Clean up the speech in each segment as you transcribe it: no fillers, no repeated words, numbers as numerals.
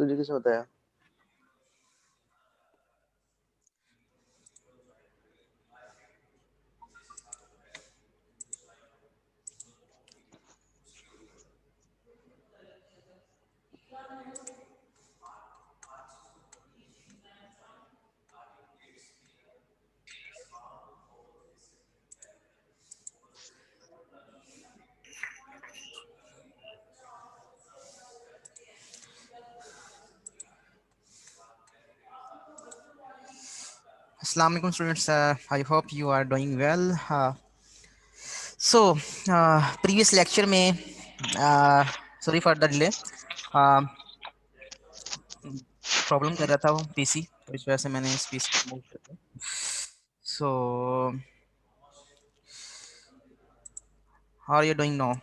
तुझे किसने बताया? Assalamu alaikum students, I hope you are doing well. Previous lecture में sorry for the delay, problem कर रहा था वो पीसी, तो इस वजह से मैंने इस पीसी को मूव कर दिया. So how are you doing now?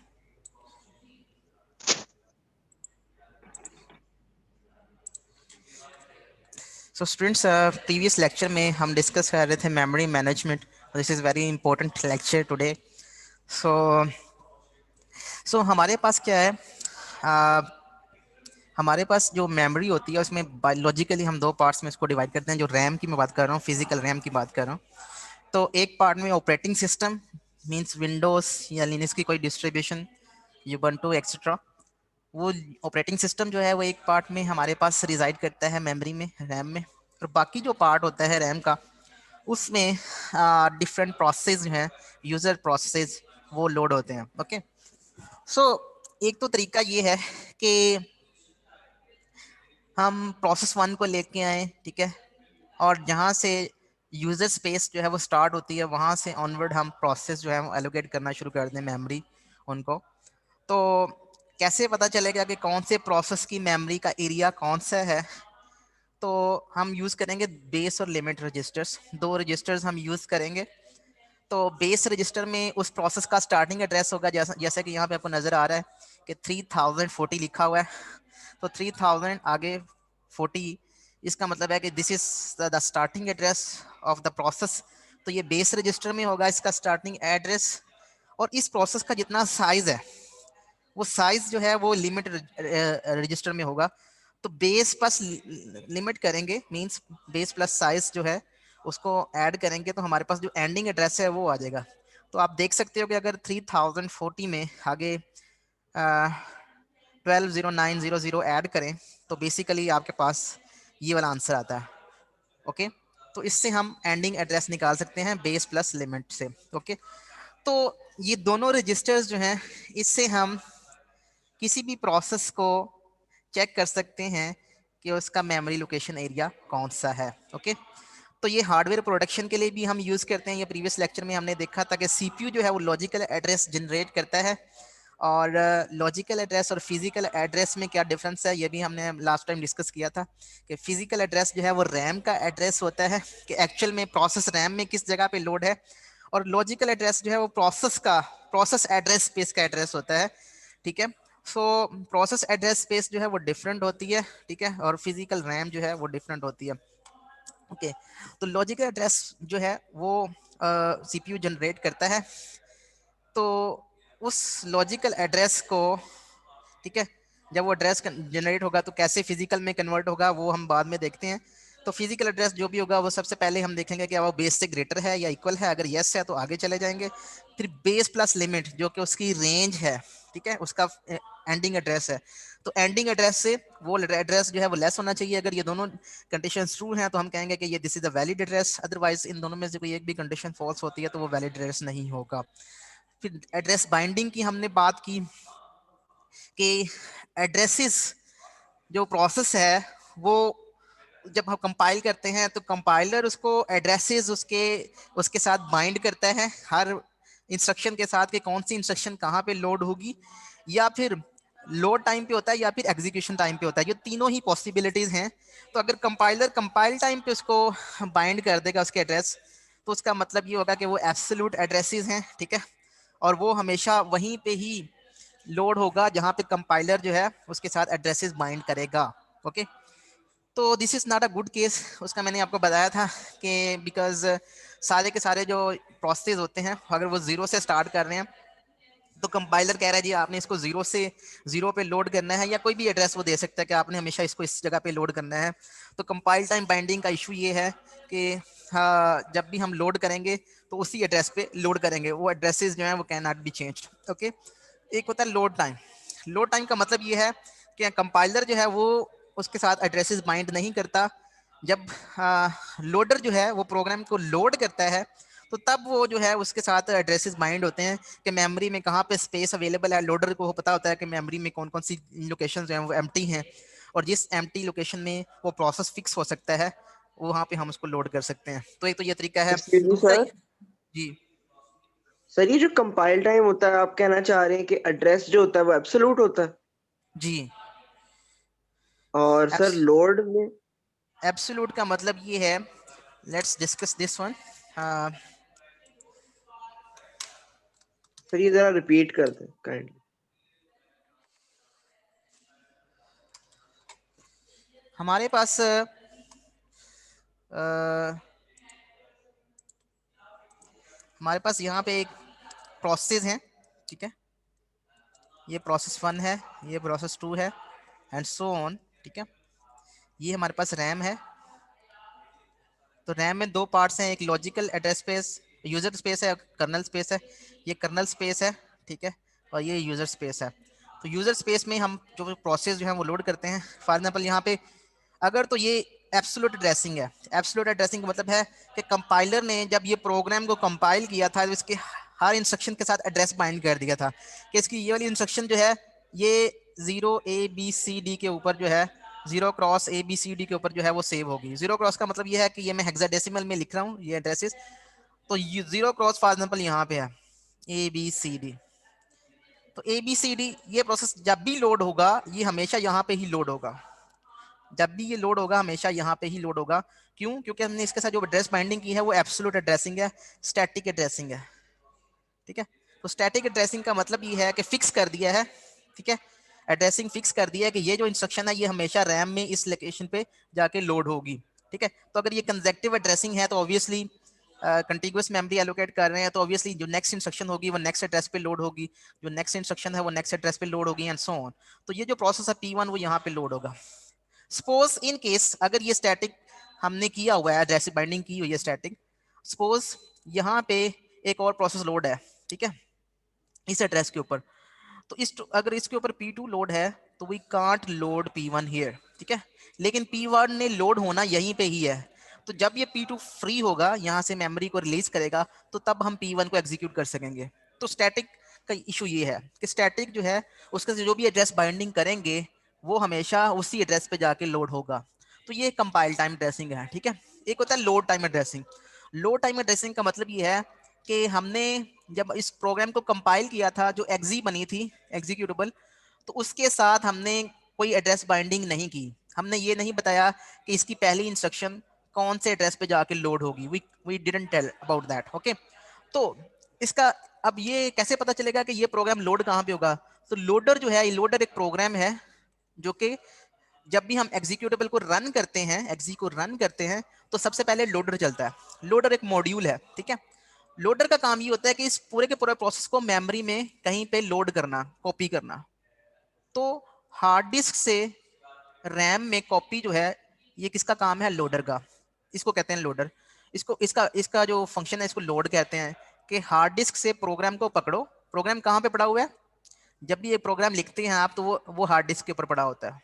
So students, previous lecture में हम डिस्कस कर रहे थे memory management. This is very important lecture today. So हमारे पास क्या है, हमारे पास जो मेमोरी होती है उसमें बायोलॉजिकली हम दो पार्ट्स में इसको डिवाइड करते हैं. जो रैम की मैं बात कर रहा हूँ, फिजिकल रैम की बात कर रहा हूँ. तो एक पार्ट में ऑपरेटिंग सिस्टम मींस विंडोज या लिनक्स की कोई डिस्ट्रीब्यूशन, यूबंटू एक्सेट्रा, वो ऑपरेटिंग सिस्टम जो है वो एक पार्ट में हमारे पास रिजाइड करता है मेमोरी में, रैम में. और बाकी जो पार्ट होता है रैम का, उसमें डिफरेंट प्रोसेस जो है, यूजर प्रोसेस, वो लोड होते हैं. ओके. सो एक तो तरीका ये है कि हम प्रोसेस वन को लेके आए, ठीक है, और जहाँ से यूजर स्पेस जो है वो स्टार्ट होती है, वहाँ से ऑनवर्ड हम प्रोसेस जो है वो एलोकेट करना शुरू कर दें मेमोरी उनको. तो कैसे पता चलेगा कि कौन से प्रोसेस की मेमोरी का एरिया कौन सा है? तो हम यूज़ करेंगे बेस और लिमिट रजिस्टर्स. दो रजिस्टर्स हम यूज़ करेंगे. तो बेस रजिस्टर में उस प्रोसेस का स्टार्टिंग एड्रेस होगा, जैसा जैसे कि यहाँ पे आपको नज़र आ रहा है कि 3040 लिखा हुआ है. तो 3000 आगे 40, इसका मतलब है कि this is the starting address of the process. तो ये बेस रजिस्टर में होगा इसका स्टार्टिंग एड्रेस. और इस प्रोसेस का जितना साइज है, वो साइज जो है वो लिमिट रजिस्टर में होगा. तो बेस प्लस लिमिट करेंगे, मींस बेस प्लस साइज जो है उसको ऐड करेंगे, तो हमारे पास जो एंडिंग एड्रेस है वो आ जाएगा. तो आप देख सकते हो कि अगर 3040 में आगे 120900 ऐड करें, तो बेसिकली आपके पास ये वाला आंसर आता है. ओके. तो इससे हम एंडिंग एड्रेस निकाल सकते हैं बेस प्लस लिमिट से. ओके. तो ये दोनों रजिस्टर्स जो हैं, इससे हम किसी भी प्रोसेस को चेक कर सकते हैं कि उसका मेमोरी लोकेशन एरिया कौन सा है. ओके. तो ये हार्डवेयर प्रोडक्शन के लिए भी हम यूज़ करते हैं. ये प्रीवियस लेक्चर में हमने देखा था कि सीपीयू जो है वो लॉजिकल एड्रेस जनरेट करता है. और लॉजिकल एड्रेस और फिजिकल एड्रेस में क्या डिफरेंस है, ये भी हमने लास्ट टाइम डिस्कस किया था. कि फिजिकल एड्रेस जो है वो रैम का एड्रेस होता है, कि एक्चुअल में प्रोसेस रैम में किस जगह पे लोड है. और लॉजिकल एड्रेस जो है वो प्रोसेस एड्रेस स्पेस का एड्रेस होता है. ठीक है. सो प्रोसेस एड्रेस स्पेस जो है वो डिफरेंट होती है, ठीक है, और फिजिकल रैम जो है वो डिफरेंट होती है. ओके. तो लॉजिकल एड्रेस जो है वो सीपीयू जनरेट करता है. तो उस लॉजिकल एड्रेस को, ठीक है, जब वो एड्रेस जनरेट होगा तो कैसे फिजिकल में कन्वर्ट होगा वो हम बाद में देखते हैं. तो फिजिकल एड्रेस जो भी होगा वो सबसे पहले हम देखेंगे कि वो बेस से ग्रेटर है या इक्वल है. अगर यस है तो आगे चले जाएंगे. फिर बेस प्लस लिमिट जो कि उसकी रेंज है, ठीक है, उसका एंडिंग एड्रेस है. तो एंडिंग एड्रेस से वो एड्रेस जो है वो लेस होना चाहिए. अगर ये दोनों कंडीशंस ट्रू हैं तो हम कहेंगे कि ये this is a valid address. Otherwise in दोनों में से कोई एक भी कंडीशन फॉल्स होती है तो वो वैलिड एड्रेस नहीं होगा. फिर एड्रेस बाइंडिंग की हमने बात की कि एड्रेसेस जो प्रोसेस है वो जब हम कंपाइल करते हैं तो कंपाइलर उसको एड्रेसेस उसके उसके साथ बाइंड करता है हर इंस्ट्रक्शन के साथ कि कौन सी इंस्ट्रक्शन कहाँ पे लोड होगी, या फिर लोड टाइम पे होता है या फिर एग्जीक्यूशन टाइम पे होता है. ये तीनों ही पॉसिबिलिटीज हैं. तो अगर कंपाइलर कंपाइल टाइम पे उसको बाइंड कर देगा उसके एड्रेस, तो उसका मतलब ये होगा कि वो एब्सोल्यूट एड्रेसेस हैं, ठीक है, और वो हमेशा वहीं पे ही लोड होगा जहां पे कंपाइलर जो है उसके साथ एड्रेसेस बाइंड करेगा. ओके. तो this is not a good case. उसका मैंने आपको बताया था कि बिकॉज सारे के सारे जो प्रोसेस होते हैं अगर वो जीरो से स्टार्ट कर रहे हैं तो कंपाइलर कह रहा है जी आपने इसको 0 से 0 पे लोड करना है, या कोई भी एड्रेस वो दे सकता है कि आपने हमेशा इसको इस जगह पे लोड करना है। तो कंपाइल टाइम बाइंडिंग का इशू ये है कि हाँ, जब भी हम लोड करेंगे तो उसी एड्रेस पे लोड करेंगे, वो एड्रेसेस जो है वो can not be changed. Okay, एक होता है लोड टाइम। लोड टाइम का मतलब ये है कि कंपाइलर जो है वो उसके साथ एड्रेसेस बाइंड नहीं करता। जब लोडर जो है वो प्रोग्राम को लोड करता है तो तब वो जो है उसके साथ एड्रेसेस बाइंड होते हैं कि मेमोरी में कहाँ पे स्पेस अवेलेबल है। लोडर को पता होता है कि मेमोरी में कौन कौन सी लोकेशन जो है वो एम्प्टी हैं, और जिस एम्प्टी लोकेशन में वो प्रोसेस फिक्स हो सकता है वहाँ पे हम उसको लोड कर सकते हैं। तो एक तो ये तरीका है। एक्सक्यूज मी दूसरा सर, जी सर ये जो कंपाइल टाइम होता है, आप कहना चाह रहे हैं कि एड्रेस जो होता है वो एब्सोल्यूट होता है, जी और सर लोड में? एब्सोल्यूट का मतलब ये है, let's discuss this one. Sir ये जरा रिपीट कर दें काइंडली। हमारे पास हमारे पास यहाँ पे एक प्रोसेस है, ठीक है, ये प्रोसेस 1 है, ये प्रोसेस 2 है, एंड सो ऑन, ठीक है। ये हमारे पास रैम है। तो रैम में दो पार्ट्स हैं, एक logical address space, user space है, कर्नल स्पेस है। ये कर्नल स्पेस है, ठीक है, और ये यूजर स्पेस है। तो यूजर स्पेस में हम जो प्रोसेस जो है वो लोड करते हैं। फॉर एग्जाम्पल यहाँ पे अगर तो ये एब्सोल्यूट एड्रेसिंग है। एब्सोल्यूट एड्रेसिंग का मतलब है कि कंपाइलर ने जब ये प्रोग्राम को कंपाइल किया था तो इसके हर इंस्ट्रक्शन के साथ एड्रेस बाइंड कर दिया था कि इसकी ये वाली इंस्ट्रक्शन जो है ये 0 A B C D के ऊपर जो है 0 cross A B C D के ऊपर जो है वो सेव होगी। 0 क्रॉस का मतलब ये है कि ये मैं हेक्साडेसिमल में लिख रहा हूँ ये एड्रेसेस। तो 0 क्रॉस फॉर एग्जाम्पल यहाँ पे है A B C D। तो A B C D ये प्रोसेस जब भी लोड होगा ये हमेशा यहाँ पे ही लोड होगा। जब भी ये लोड होगा हमेशा यहाँ पे ही लोड होगा। क्यों? क्योंकि हमने इसके साथ जो एड्रेस बाइंडिंग की है वो एब्सोल्यूट एड्रेसिंग है, स्टैटिक एड्रेसिंग है, ठीक है। तो स्टैटिक एड्रेसिंग का मतलब ये है कि फिक्स कर दिया है, ठीक है, एड्रेसिंग फिक्स कर दिया है कि ये जो इंस्ट्रक्शन है ये हमेशा रैम में इस लोकेशन पे जाके लोड होगी, ठीक है। तो अगर ये कंजेक्टिव एड्रेसिंग है तो ऑब्वियसली कंटिग्यूअस मेमोरी एलोकेट कर रहे हैं तो ऑब्वियसली जो नेक्स्ट इंस्ट्रक्शन होगी वो नेक्स्ट एड्रेस पे लोड होगी, जो नेक्स्ट इंस्ट्रक्शन है वो नेक्स्ट एड्रेस पे लोड होगी, एंड सो ऑन। तो ये जो प्रोसेस है P1 वो यहाँ पे लोड होगा। सपोज इन केस अगर ये स्टैटिक हमने किया हुआ है, एड्रेस बाइंडिंग की हुई है स्टैटिक, सपोज यहाँ पे एक और प्रोसेस लोड है, ठीक है, इस एड्रेस के ऊपर। तो इस अगर इसके ऊपर P2 लोड है तो we can't load P1 here, ठीक है। लेकिन P1 ने लोड होना यहीं पे ही है। तो जब ये P2 फ्री होगा यहाँ से मेमोरी को रिलीज करेगा तो तब हम P1 को एग्जीक्यूट कर सकेंगे। तो स्टैटिक का इशू ये है कि स्टैटिक जो है उसके से जो भी एड्रेस बाइंडिंग करेंगे वो हमेशा उसी एड्रेस पे जाके लोड होगा। तो ये कंपाइल टाइम एड्रेसिंग है, ठीक है। एक होता है load time addressing. Load time addressing का मतलब ये है कि हमने जब इस प्रोग्राम को कंपाइल किया था जो एक्जी बनी थी एग्जीक्यूटेबल, तो उसके साथ हमने कोई एड्रेस बाइंडिंग नहीं की। हमने ये नहीं बताया कि इसकी पहली इंस्ट्रक्शन कौन से एड्रेस पे जाके लोड होगी। We didn't tell about that, okay. तो इसका अब ये कैसे पता चलेगा कि ये प्रोग्राम लोड कहाँ पे होगा? तो लोडर जो है, ये लोडर एक प्रोग्राम है जो कि जब भी हम एग्जीक्यूटेबल को रन करते हैं, एक्जी को रन करते हैं, तो सबसे पहले लोडर चलता है। लोडर एक मॉड्यूल है, ठीक है। लोडर का काम ये होता है कि इस पूरे के पूरे प्रोसेस को मेमोरी में कहीं पे लोड करना, कॉपी करना। तो हार्ड डिस्क से रैम में कॉपी जो है ये किसका काम है? लोडर का। इसको कहते हैं लोडर। इसको इसका इसका जो फंक्शन है इसको लोड कहते हैं कि हार्ड डिस्क से प्रोग्राम को पकड़ो। प्रोग्राम कहाँ पे पड़ा हुआ है? जब भी ये प्रोग्राम लिखते हैं आप तो वो हार्ड डिस्क के ऊपर पड़ा होता है,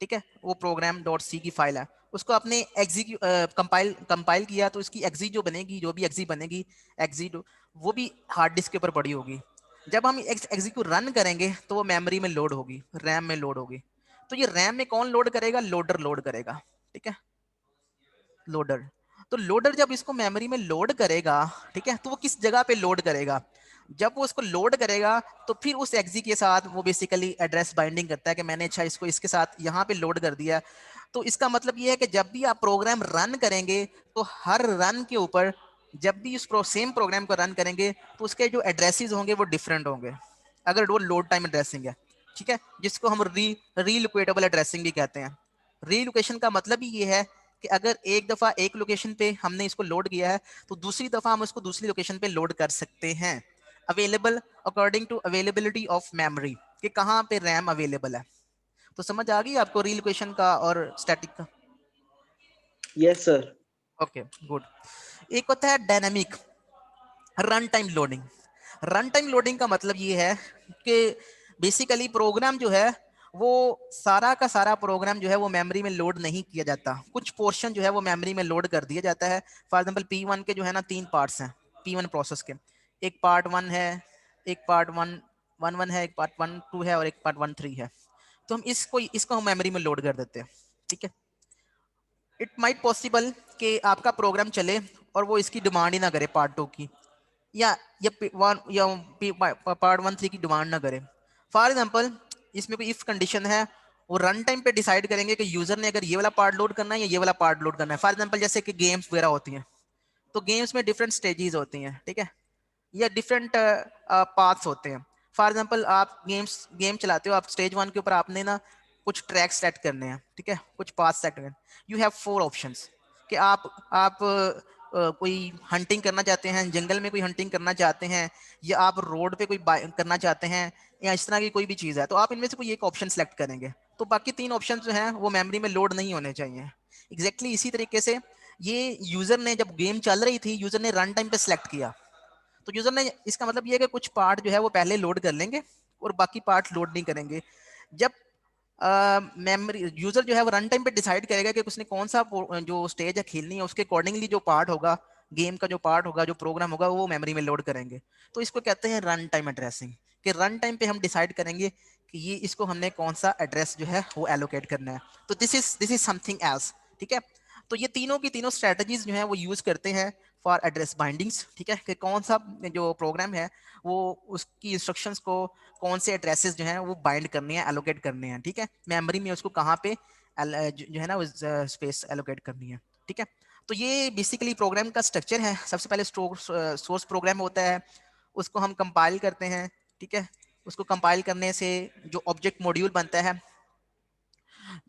ठीक है। वो प्रोग्राम डॉट सी की फाइल है, उसको आपने एग्जीक्यूट कंपाइल कंपाइल किया तो इसकी एग्जी जो बनेगी, जो भी एग्जी बनेगी, एग्जी वो भी हार्ड डिस्क के ऊपर पड़ी होगी। जब हम एग्जी को रन करेंगे तो वो मेमोरी में लोड होगी, रैम में लोड होगी। तो ये रैम में कौन लोड करेगा? लोडर लोड करेगा, ठीक है, लोडर। तो लोडर जब इसको मेमोरी में लोड करेगा, ठीक है, तो वो किस जगह पे लोड करेगा? जब वो उसको लोड करेगा तो फिर उस एग्जी के साथ वो बेसिकली एड्रेस बाइंडिंग करता है कि मैंने अच्छा इसको इसके साथ यहाँ पे लोड कर दिया। तो इसका मतलब ये है कि जब भी आप प्रोग्राम रन करेंगे तो हर रन के ऊपर जब भी इस सेम प्रोग्राम को रन करेंगे तो उसके जो एड्रेसेस होंगे वो डिफरेंट होंगे, अगर वो लोड टाइम एड्रेसिंग है, ठीक है, जिसको हम रीलोकेटेबल एड्रेसिंग भी कहते हैं। रीलोकेशन का मतलब ही ये है कि अगर एक दफा एक लोकेशन पे हमने इसको लोड किया है तो दूसरी दफा हम इसको दूसरी लोकेशन पे लोड कर सकते हैं। Available according to availability of memory, कि कहाँ पे रैम अवेलेबल है। तो समझ आ गई आपको रील इक्वेशन का और स्टैटिक का? Yes sir. Okay good. एक होता है dynamic run time loading. Run time loading का मतलब ये है कि बेसिकली प्रोग्राम जो है वो सारा का सारा प्रोग्राम जो है वो मेमोरी में लोड नहीं किया जाता, कुछ पोर्शन जो है वो मेमोरी में लोड कर दिया जाता है। फॉर एग्जांपल P1 के जो है ना 3 पार्ट्स हैं P1 प्रोसेस के, एक पार्ट 1 है, एक पार्ट 1 है, एक पार्ट 1 2 है और एक पार्ट 1 3 है। तो हम इसको हम मेमोरी में लोड कर देते हैं, ठीक है। इट माइट पॉसिबल कि आपका प्रोग्राम चले और वो इसकी डिमांड ही ना करे पार्ट 2 की, या पार्ट 1 3 की डिमांड ना करे। फॉर एग्जाम्पल इसमें कोई इफ कंडीशन है, वो रन टाइम पे डिसाइड करेंगे कि यूजर ने अगर ये वाला पार्ट लोड करना है या ये वाला पार्ट लोड करना है। फॉर एग्जाम्पल जैसे कि गेम्स वगैरह होती हैं, तो गेम्स में डिफरेंट स्टेजेस होती हैं, ठीक है, या डिफरेंट पाथ्स होते हैं। फॉर एग्जाम्पल आप गेम चलाते हो, आप स्टेज 1 के ऊपर आपने ना कुछ ट्रैक सेट करने हैं, ठीक है, कुछ पाथ सेट करने हैं। यू हैव 4 ऑप्शंस कि आप कोई हंटिंग करना चाहते हैं, जंगल में कोई हंटिंग करना चाहते हैं, या आप रोड पे कोई करना चाहते हैं, या इस तरह की कोई भी चीज़ है, तो आप इनमें से कोई एक ऑप्शन सेलेक्ट करेंगे। तो बाकी 3 ऑप्शन जो हैं वो मेमोरी में लोड नहीं होने चाहिए। एग्जैक्टली इसी तरीके से ये यूजर ने जब गेम चल रही थी, यूजर ने रन टाइम पे सिलेक्ट किया, तो यूजर ने, इसका मतलब ये है कि कुछ पार्ट जो है वो पहले लोड कर लेंगे और बाकी पार्ट लोड नहीं करेंगे। जब मेमोरी यूजर जो है वो रन टाइम पे डिसाइड करेगा कि उसने कौन सा जो स्टेज है खेलनी है, उसके अकॉर्डिंगली जो पार्ट होगा, गेम का जो पार्ट होगा, जो प्रोग्राम होगा, वो मेमोरी में लोड करेंगे। तो इसको कहते हैं रन टाइम एड्रेसिंग, कि रन टाइम पे हम डिसाइड करेंगे कि ये इसको हमने कौन सा एड्रेस जो है वो एलोकेट करना है। तो दिस इज समथिंग एल्स, ठीक है। तो ये तीनों की तीनों स्ट्रेटजीज जो है वो यूज करते हैं फॉर एड्रेस बाइंडिंग्स, ठीक है, कि कौन सा जो प्रोग्राम है वो उसकी इंस्ट्रक्शंस को कौन से एड्रेसेस जो हैं वो बाइंड करने हैं, एलोकेट करने हैं, ठीक है, मेमोरी में उसको कहाँ पे जो है ना स्पेस एलोकेट करनी है, ठीक है। तो ये बेसिकली प्रोग्राम का स्ट्रक्चर है। सबसे पहले सोर्स प्रोग्राम होता है, उसको हम कंपाइल करते हैं, ठीक है। उसको कंपाइल करने से जो ऑब्जेक्ट मॉड्यूल बनता है,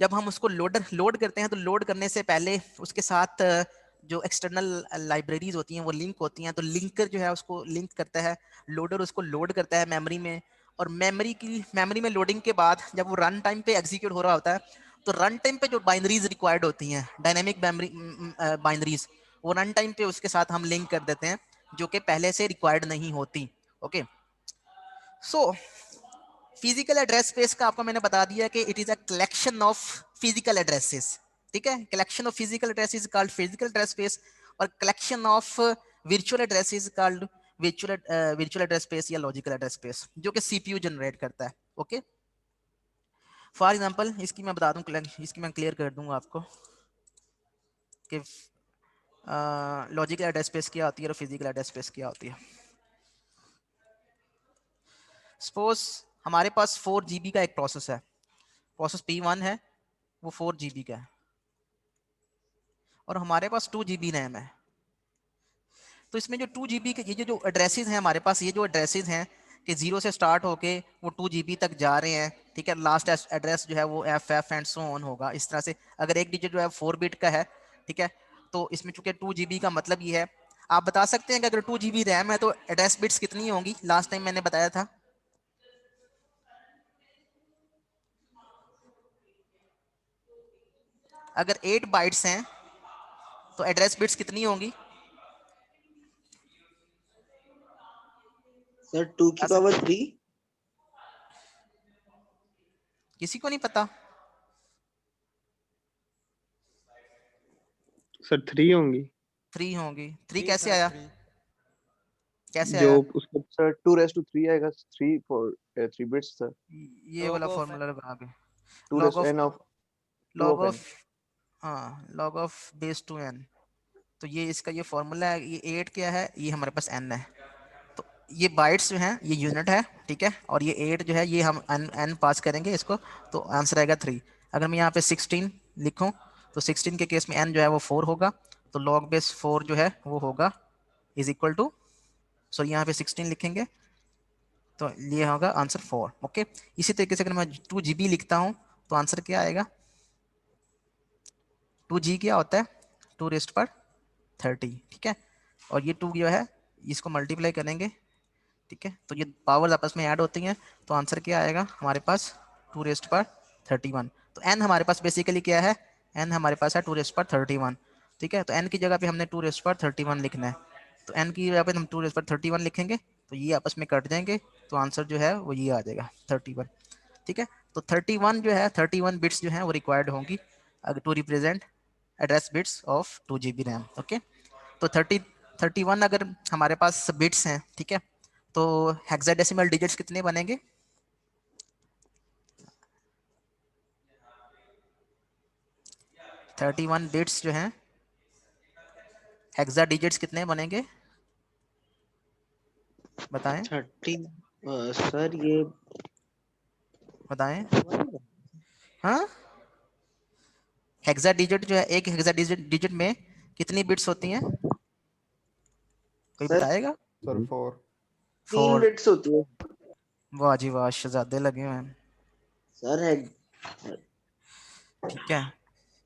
जब हम उसको लोड करते हैं, तो लोड करने से पहले उसके साथ जो एक्सटर्नल लाइब्रेरीज होती हैं वो लिंक होती हैं, तो लिंकर जो है उसको लिंक करता है, लोडर उसको लोड करता है मेमोरी में। और मेमोरी में लोडिंग के बाद जब वो रन टाइम पे एग्जीक्यूट हो रहा होता है, तो रन टाइम पे जो बाइनरीज रिक्वायर्ड होती हैं, डायनेमिक मेमोरी बाइनरीज, वो रन टाइम पे उसके साथ हम लिंक कर देते हैं, जो कि पहले से रिक्वायर्ड नहीं होती। Okay, so physical address space का आपको मैंने बता दिया कि it is a collection of physical addresses, ठीक है। Collection of physical addresses called physical address space, और collection of virtual addresses called virtual address space या लॉजिकल एड्रेस स्पेस, जो कि सीपीयू जनरेट करता है। ओके, फॉर एग्जांपल इसकी मैं बता दूं, इसकी मैं क्लियर कर दूंगा आपको कि लॉजिकल एड्रेस स्पेस क्या होती है और फिजिकल एड्रेस स्पेस क्या होती है। सपोज हमारे पास 4 GB का एक प्रोसेस है, प्रोसेस P1 है, वो 4 GB का है, और हमारे पास 2 GB रैम है। तो इसमें जो 2 GB के ये जो एड्रेसेस हैं हमारे पास, ये जो एड्रेसेस हैं कि 0 से स्टार्ट होके वो 2 GB तक जा रहे हैं, ठीक है। लास्ट एड्रेस जो है वो FF एंड सो ऑन होगा, इस तरह से। अगर एक डिजिट जो है 4 बिट का है, ठीक है, तो इसमें चूंकि 2 GB का मतलब ये है। आप बता सकते हैं कि अगर 2 GB रैम है तो एड्रेस बिट्स कितनी होंगी? लास्ट टाइम मैंने बताया था, अगर 8 बाइट्स हैं तो एड्रेस बिट्स कितनी होंगी? सर 2 की बता सकते, पावर 3। किसी को नहीं पता? सर 3 होंगी। 3 होंगी। 3 थ्री कैसे सर आया? थ्री। कैसे जो आया? उसको सर 2 to 3 आएगा, 3 बिट्स सर। ये वाला लॉग ऑफ फॉर्मूला लगा के, 2 log rest of n of 2 log of of n. हाँ, log of base two n. तो ये इसका ये फॉर्मूला है। ये 8 क्या है, ये हमारे पास n है। तो ये बाइट्स जो हैं ये यूनिट है, ठीक है, और ये 8 जो है ये हम n पास करेंगे इसको, तो आंसर आएगा 3। अगर मैं यहाँ पे 16 लिखूँ, तो 16 के केस में n जो है वो 4 होगा, तो log बेस 4 जो है वो होगा इज इक्वल टू, सॉरी यहाँ पे 16 लिखेंगे तो ये होगा आंसर 4। ओके, इसी तरीके से अगर मैं 2 GB लिखता हूँ तो आंसर क्या आएगा? 2G क्या होता है? 2⁻30, ठीक है। और ये 2 जो है इसको मल्टीप्लाई करेंगे ठीक है, तो ये पावर्स आपस में ऐड होती हैं, तो आंसर क्या आएगा हमारे पास 2^31। तो n हमारे पास बेसिकली क्या है, n हमारे पास है 2^31। ठीक है, तो n की जगह पे हमने 2^31 लिखना है, तो n की जगह पे हम 2^31 लिखेंगे, तो ये आपस में कट जाएंगे, तो आंसर जो है वो ये आ जाएगा 31। ठीक है, तो 31 जो है 31 बिट्स जो है वो रिक्वायर्ड होंगी अगर to represent address bits of 2 GB RAM. Okay, तो 31 अगर हमारे पास बिट्स हैं, ठीक है, तो हेक्साडेसिमल डिजिट्स कितने बनेंगे? 31 बिट्स जो हैं हेक्सा डिजिट्स कितने बनेंगे बताएं? 30 सर ये बताएं। हाँ, हेक्सा डिजिट जो है, एक हेक्सा डिजिट में कितनी बिट्स होती हैं, कोई सर बताएगा? सर 4। 3 4। बिट्स होती है वाह जी वाह, शहजादे लगे हुए हैं। सर है। ठीक है,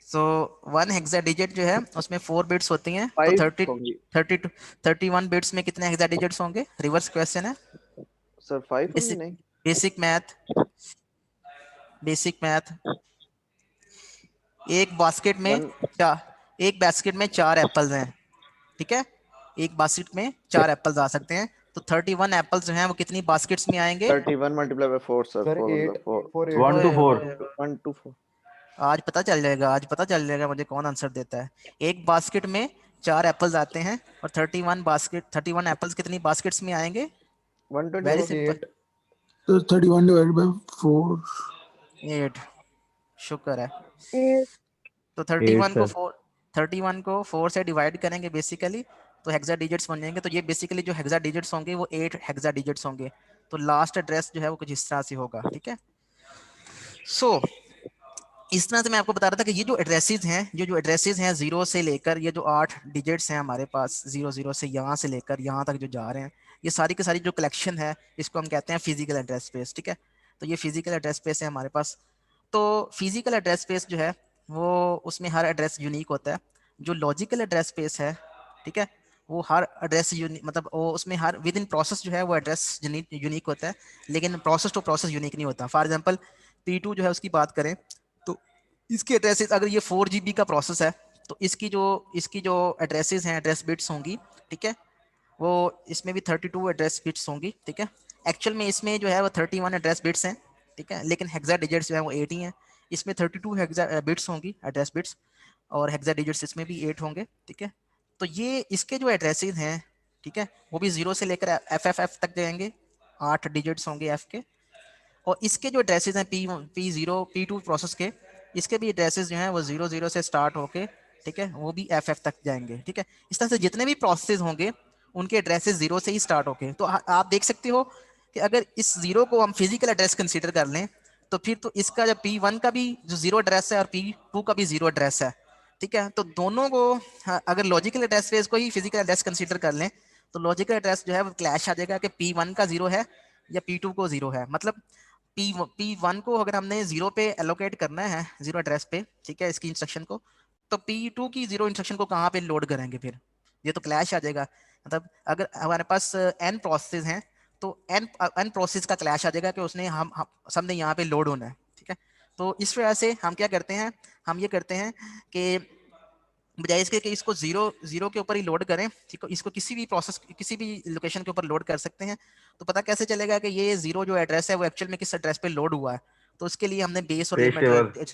सो वन हेक्सा डिजिट जो है उसमें 4 बिट्स होती हैं, तो 5 30 होंगी 32 31 बिट्स में कितने हेक्सा डिजिट्स होंगे? रिवर्स क्वेश्चन है। सर, 5 होंगी बेसिक नहीं? Basic math, basic math. एक बास्केट में 1 एक बास्केट में 4 एप्पल्स हैं, ठीक है, एक बास्केट में 4 एप्पल्स आ सकते हैं, तो 31 एप्पल्स जो हैं वो कितनी बास्केट्स में आएंगे? 31 मल्टीप्लाई बाय 4 सर, सर 4 8 4 4 8 1 ओए to 4। ओए, 1 2 4। आज पता चल जाएगा, आज पता चल जाएगा मुझे कौन आंसर देता है। एक बास्केट में 4 एप्पल्स आते हैं और 31 एप्पल्स कितनी बास्केट्स में आएंगे? वेरी 124। सिंपल, 8 तो 31 डिवाइड बाय 4। 8। शुक्र है। ए, तो 8 31 को सर। 4 से डिवाइड करेंगे बेसिकली, तो हेक्सा डिजिट्स बन जाएंगे, तो ये बेसिकली जो हेक्सा डिजिट्स होंगे वो 8 हेक्सा डिजिट्स होंगे, तो लास्ट एड्रेस जो है वो कुछ इस तरह से होगा। ठीक है, सो इस तरह से मैं आपको बता रहा था कि ये जो एड्रेसेस हैं, जो एड्रेसेस हैं 0 से लेकर ये जो 8 डिजिट्स हैं हमारे पास, 0 से यहाँ से लेकर यहाँ तक जो जा रहे हैं, ये सारी की सारी जो कलेक्शन है इसको हम कहते हैं फिजिकल एड्रेस स्पेस। ठीक है, तो ये फिजिकल एड्रेस स्पेस है हमारे पास। तो फिजिकल एड्रेस स्पेस जो है वो उसमें हर एड्रेस यूनिक होता है। जो लॉजिकल एड्रेस स्पेस है, ठीक है, वो हर एड्रेस मतलब वो उसमें हर विद इन प्रोसेस जो है वो एड्रेस यूनिक होता है, लेकिन प्रोसेस टू प्रोसेस यूनिक नहीं होता। फॉर एग्जांपल P2 जो है उसकी बात करें, तो इसकी एड्रेसेस अगर ये 4 GB का प्रोसेस है, तो इसकी जो एड्रेसेस हैं, एड्रेस बिट्स होंगी, ठीक है, वो इसमें भी 32 एड्रेस बिट्स होंगी। ठीक है, एक्चुअल में इसमें जो है वो 31 एड्रेस बिट्स हैं, ठीक है, लेकिन हेक्सा डिजिट्स जो है वो 8 ही हैं। इसमें 32 हेक्सा बिट्स होंगी, एड्रेस बिट्स, और हेक्सा डिजिट्स इसमें भी 8 होंगे। ठीक है, तो ये इसके जो एड्रेसेस हैं, ठीक है, वो भी 0 से लेकर एफ तक जाएंगे, 8 डिजिट्स होंगे एफ के। और इसके जो एड्रेसेस हैं P0 P2 प्रोसेस के, इसके भी एड्रेसेस जो हैं वो 0 से स्टार्ट होके, ठीक है, वो भी एफ तक जाएंगे। ठीक है, इस तरह से जितने भी प्रोसेस होंगे उनके एड्रेसेस 0 से ही स्टार्ट होके, तो आप देख सकते हो कि अगर इस 0 को हम फिजिकल एड्रेस कंसीडर कर लें, तो फिर तो इसका जब P1 का भी जो 0 एड्रेस है और P2 का भी 0 एड्रेस है, ठीक है, तो दोनों को, हाँ, अगर लॉजिकल एड्रेस स्पेस को ही फिजिकल एड्रेस कंसीडर कर लें, तो लॉजिकल एड्रेस जो है वो क्लैश आ जाएगा कि P1 का 0 है या P2 को 0 है। मतलब P1 को अगर हमने 0 पे एलोकेट करना है, 0 एड्रेस पे, ठीक है, इसकी इंस्ट्रक्शन को, तो P2 की 0 इंस्ट्रक्शन को कहाँ पे लोड करेंगे फिर? ये तो क्लैश आ जाएगा। मतलब अगर हमारे पास n प्रोसेस हैं, तो n प्रोसेस का क्लैश आ जाएगा कि उसने हम सबने यहाँ पे लोड होना है। ठीक है, तो इस वजह से हम क्या करते हैं, हम ये करते हैं कि बजाय इसके कि इसको 0 के ऊपर ही लोड करें, ठीक है, इसको किसी भी प्रोसेस किसी भी लोकेशन के ऊपर लोड कर सकते हैं। तो पता कैसे चलेगा कि ये 0 जो एड्रेस है वो एक्चुअल में किस एड्रेस पे लोड हुआ है? तो उसके लिए हमने बेस और पेज लिमिट, टेबल।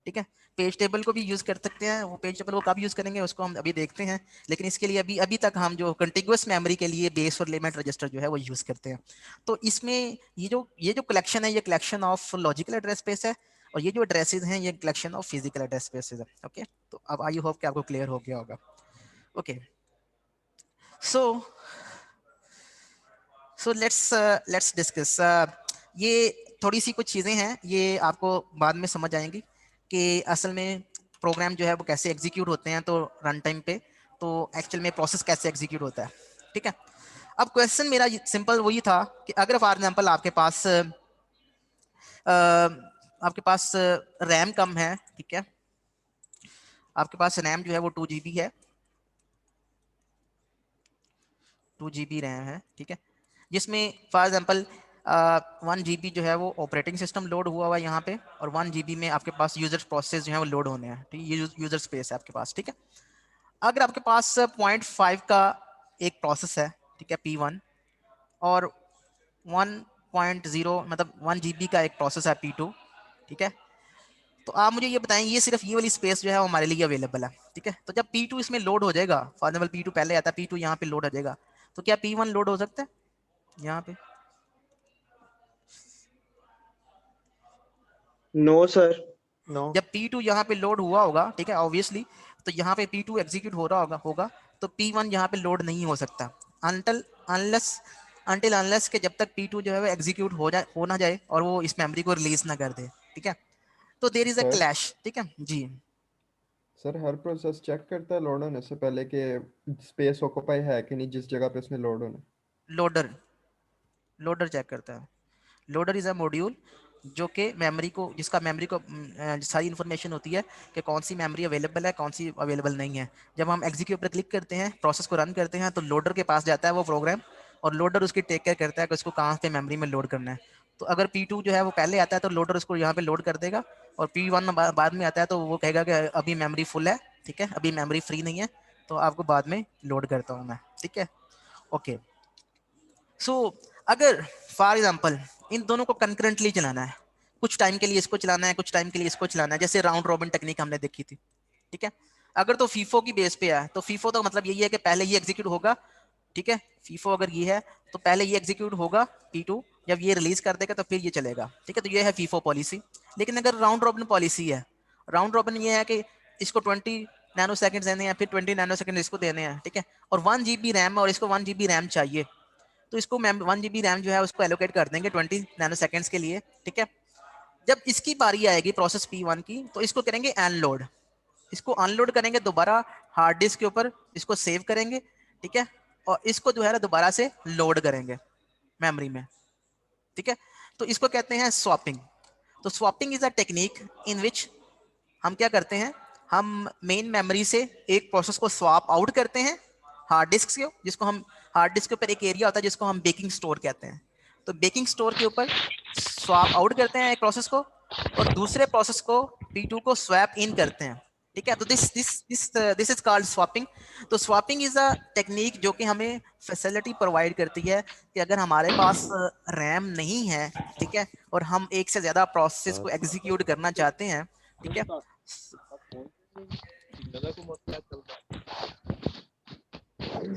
ठीक है, पेज टेबल को भी यूज कर सकते हैं। वो पेज टेबल को कब यूज करेंगे उसको हम अभी देखते हैं, लेकिन इसके लिए अभी अभी तक हम जो कंटिग्यूअस मेमोरी के लिए बेस और लिमिट रजिस्टर जो है वो यूज करते हैं। तो इसमें ये जो कलेक्शन है, ये collection of logical address space है, और ये जो एड्रेसेस हैं ये collection of physical address spaces है। ओके, तो अब आई होप कि आपको क्लियर हो गया होगा। ओके, सो लेट्स डिस्कस, ये थोड़ी सी कुछ चीज़ें हैं, ये आपको बाद में समझ आएंगी कि असल में प्रोग्राम जो है वो कैसे एग्जीक्यूट होते हैं, तो रन टाइम पे, तो एक्चुअल में प्रोसेस कैसे एग्जीक्यूट होता है। ठीक है, अब क्वेश्चन मेरा सिंपल वही था कि अगर फॉर एग्जांपल आपके पास रैम कम है, ठीक है, आपके पास रैम जो है वो 2 GB है, 2 GB रैम है, ठीक है, जिसमें फॉर एग्जांपल 1 GB जो है वो ऑपरेटिंग सिस्टम लोड हुआ है यहाँ पे, और 1 GB में आपके पास यूजर प्रोसेस जो है वो लोड होने हैं, ठीक है, यूजर स्पेस है आपके पास, ठीक है। अगर आपके पास 0.5 का एक प्रोसेस है, ठीक है, P1, और 1.0 मतलब 1 GB का एक प्रोसेस है P2, ठीक है, तो आप मुझे ये बताएं, ये सिर्फ ये वाली स्पेस जो है वो हमारे लिए अवेलेबल है, ठीक है। तो जब P2 इसमें लोड हो जाएगा, फॉर एग्जाम्पल P2 पहले आता है, P2 यहाँ पे लोड हो जाएगा, तो क्या P1 लोड हो सकता है यहाँ पे? No sir. नो। जब P2 यहाँ पे लोड हुआ होगा, ठीक है, ऑब्वियसली, तो यहाँ पे P2 एग्जीक्यूट हो रहा होगा, तो P1 यहाँ पे लोड नहीं हो सकता अनटिल अनलेस के जब तक P2 जो है वो एग्जीक्यूट हो ना जाए और वो इस मेमोरी को रिलीज ना कर दे, ठीक है। तो there is a sir clash, ठीक है जी। सर हर प्रोसेस चेक करता है लोड होने से पहले कि स्पेस ऑक्यूपाई है कि नहीं जिस जगह पे उसने लोड होना। लोडर लोडर चेक करता है। लोडर इज अ मॉड्यूल जो कि मेमोरी को, जिसका मेमोरी को सारी इन्फॉर्मेशन होती है कि कौन सी मेमोरी अवेलेबल है, कौन सी अवेलेबल नहीं है। जब हम एग्जीक्यूट पर क्लिक करते हैं, प्रोसेस को रन करते हैं, तो लोडर के पास जाता है वो प्रोग्राम, और लोडर उसकी टेक केयर करता है कि उसको कहाँ पे मेमोरी में लोड करना है। तो अगर P2 जो है वो पहले आता है तो लोडर उसको यहाँ पे लोड कर देगा, और P1 बाद में आता है तो वो कहेगा कि अभी मेमोरी फुल है, ठीक है, अभी मेमोरी फ्री नहीं है, तो आपको बाद में लोड करता हूँ मैं, ठीक है, ओके। सो अगर फॉर एग्जाम्पल इन दोनों को कंकरेंटली चलाना है, कुछ टाइम के लिए इसको चलाना है, कुछ टाइम के लिए इसको चलाना है, जैसे राउंड रॉबिन टेक्निक हमने देखी थी, ठीक है। अगर तो फीफो की बेस पे है, तो फीफो तो मतलब यही है कि पहले ये एग्जीक्यूट होगा, ठीक है, फीफो अगर ये है तो पहले ये एग्जीक्यूट होगा P2, जब ये रिलीज कर देगा तो फिर ये चलेगा, ठीक है। तो ये है फीफो पॉलिसी। लेकिन अगर राउंड रॉबिन पॉलिसी है, राउंड रॉबिन ये है कि इसको 20 नैनो सेकंड देने हैं, फिर 20 नैनो सेकंड इसको देने हैं, ठीक है, और 1 GB रैम और इसको 1 GB रैम चाहिए, तो इसको 1 GB रैम जो है उसको एलोकेट कर देंगे 20 नैनो सेकंड्स के लिए, ठीक है। जब इसकी बारी आएगी प्रोसेस P1 की, तो इसको करेंगे अनलोड, इसको अनलोड करेंगे दोबारा हार्ड डिस्क के ऊपर, इसको सेव करेंगे, ठीक है, और इसको जो है ना दोबारा से लोड करेंगे मेमोरी में, ठीक है। तो इसको कहते हैं स्वैपिंग। तो swapping is a technique in which हम क्या करते हैं, हम मेन मेमोरी से एक प्रोसेस को स्वैप आउट करते हैं हार्ड डिस्क से, जिसको हम हार्ड डिस्क के ऊपर एक एरिया होता है जिसको हम बेकिंग स्टोर कहते हैं, तो बेकिंग स्टोर के ऊपर स्वैप आउट करते हैं एक प्रोसेस को, और दूसरे प्रोसेस को P2 को स्वैप इन करते हैं, ठीक है। तो दिस इज कॉल्ड स्वैपिंग। तो स्वैपिंग इज अ टेक्निक जो कि हमें फैसिलिटी प्रोवाइड करती है कि अगर हमारे पास रैम नहीं है, ठीक है, और हम एक से ज्यादा प्रोसेस को एग्जीक्यूट करना चाहते हैं, ठीक है,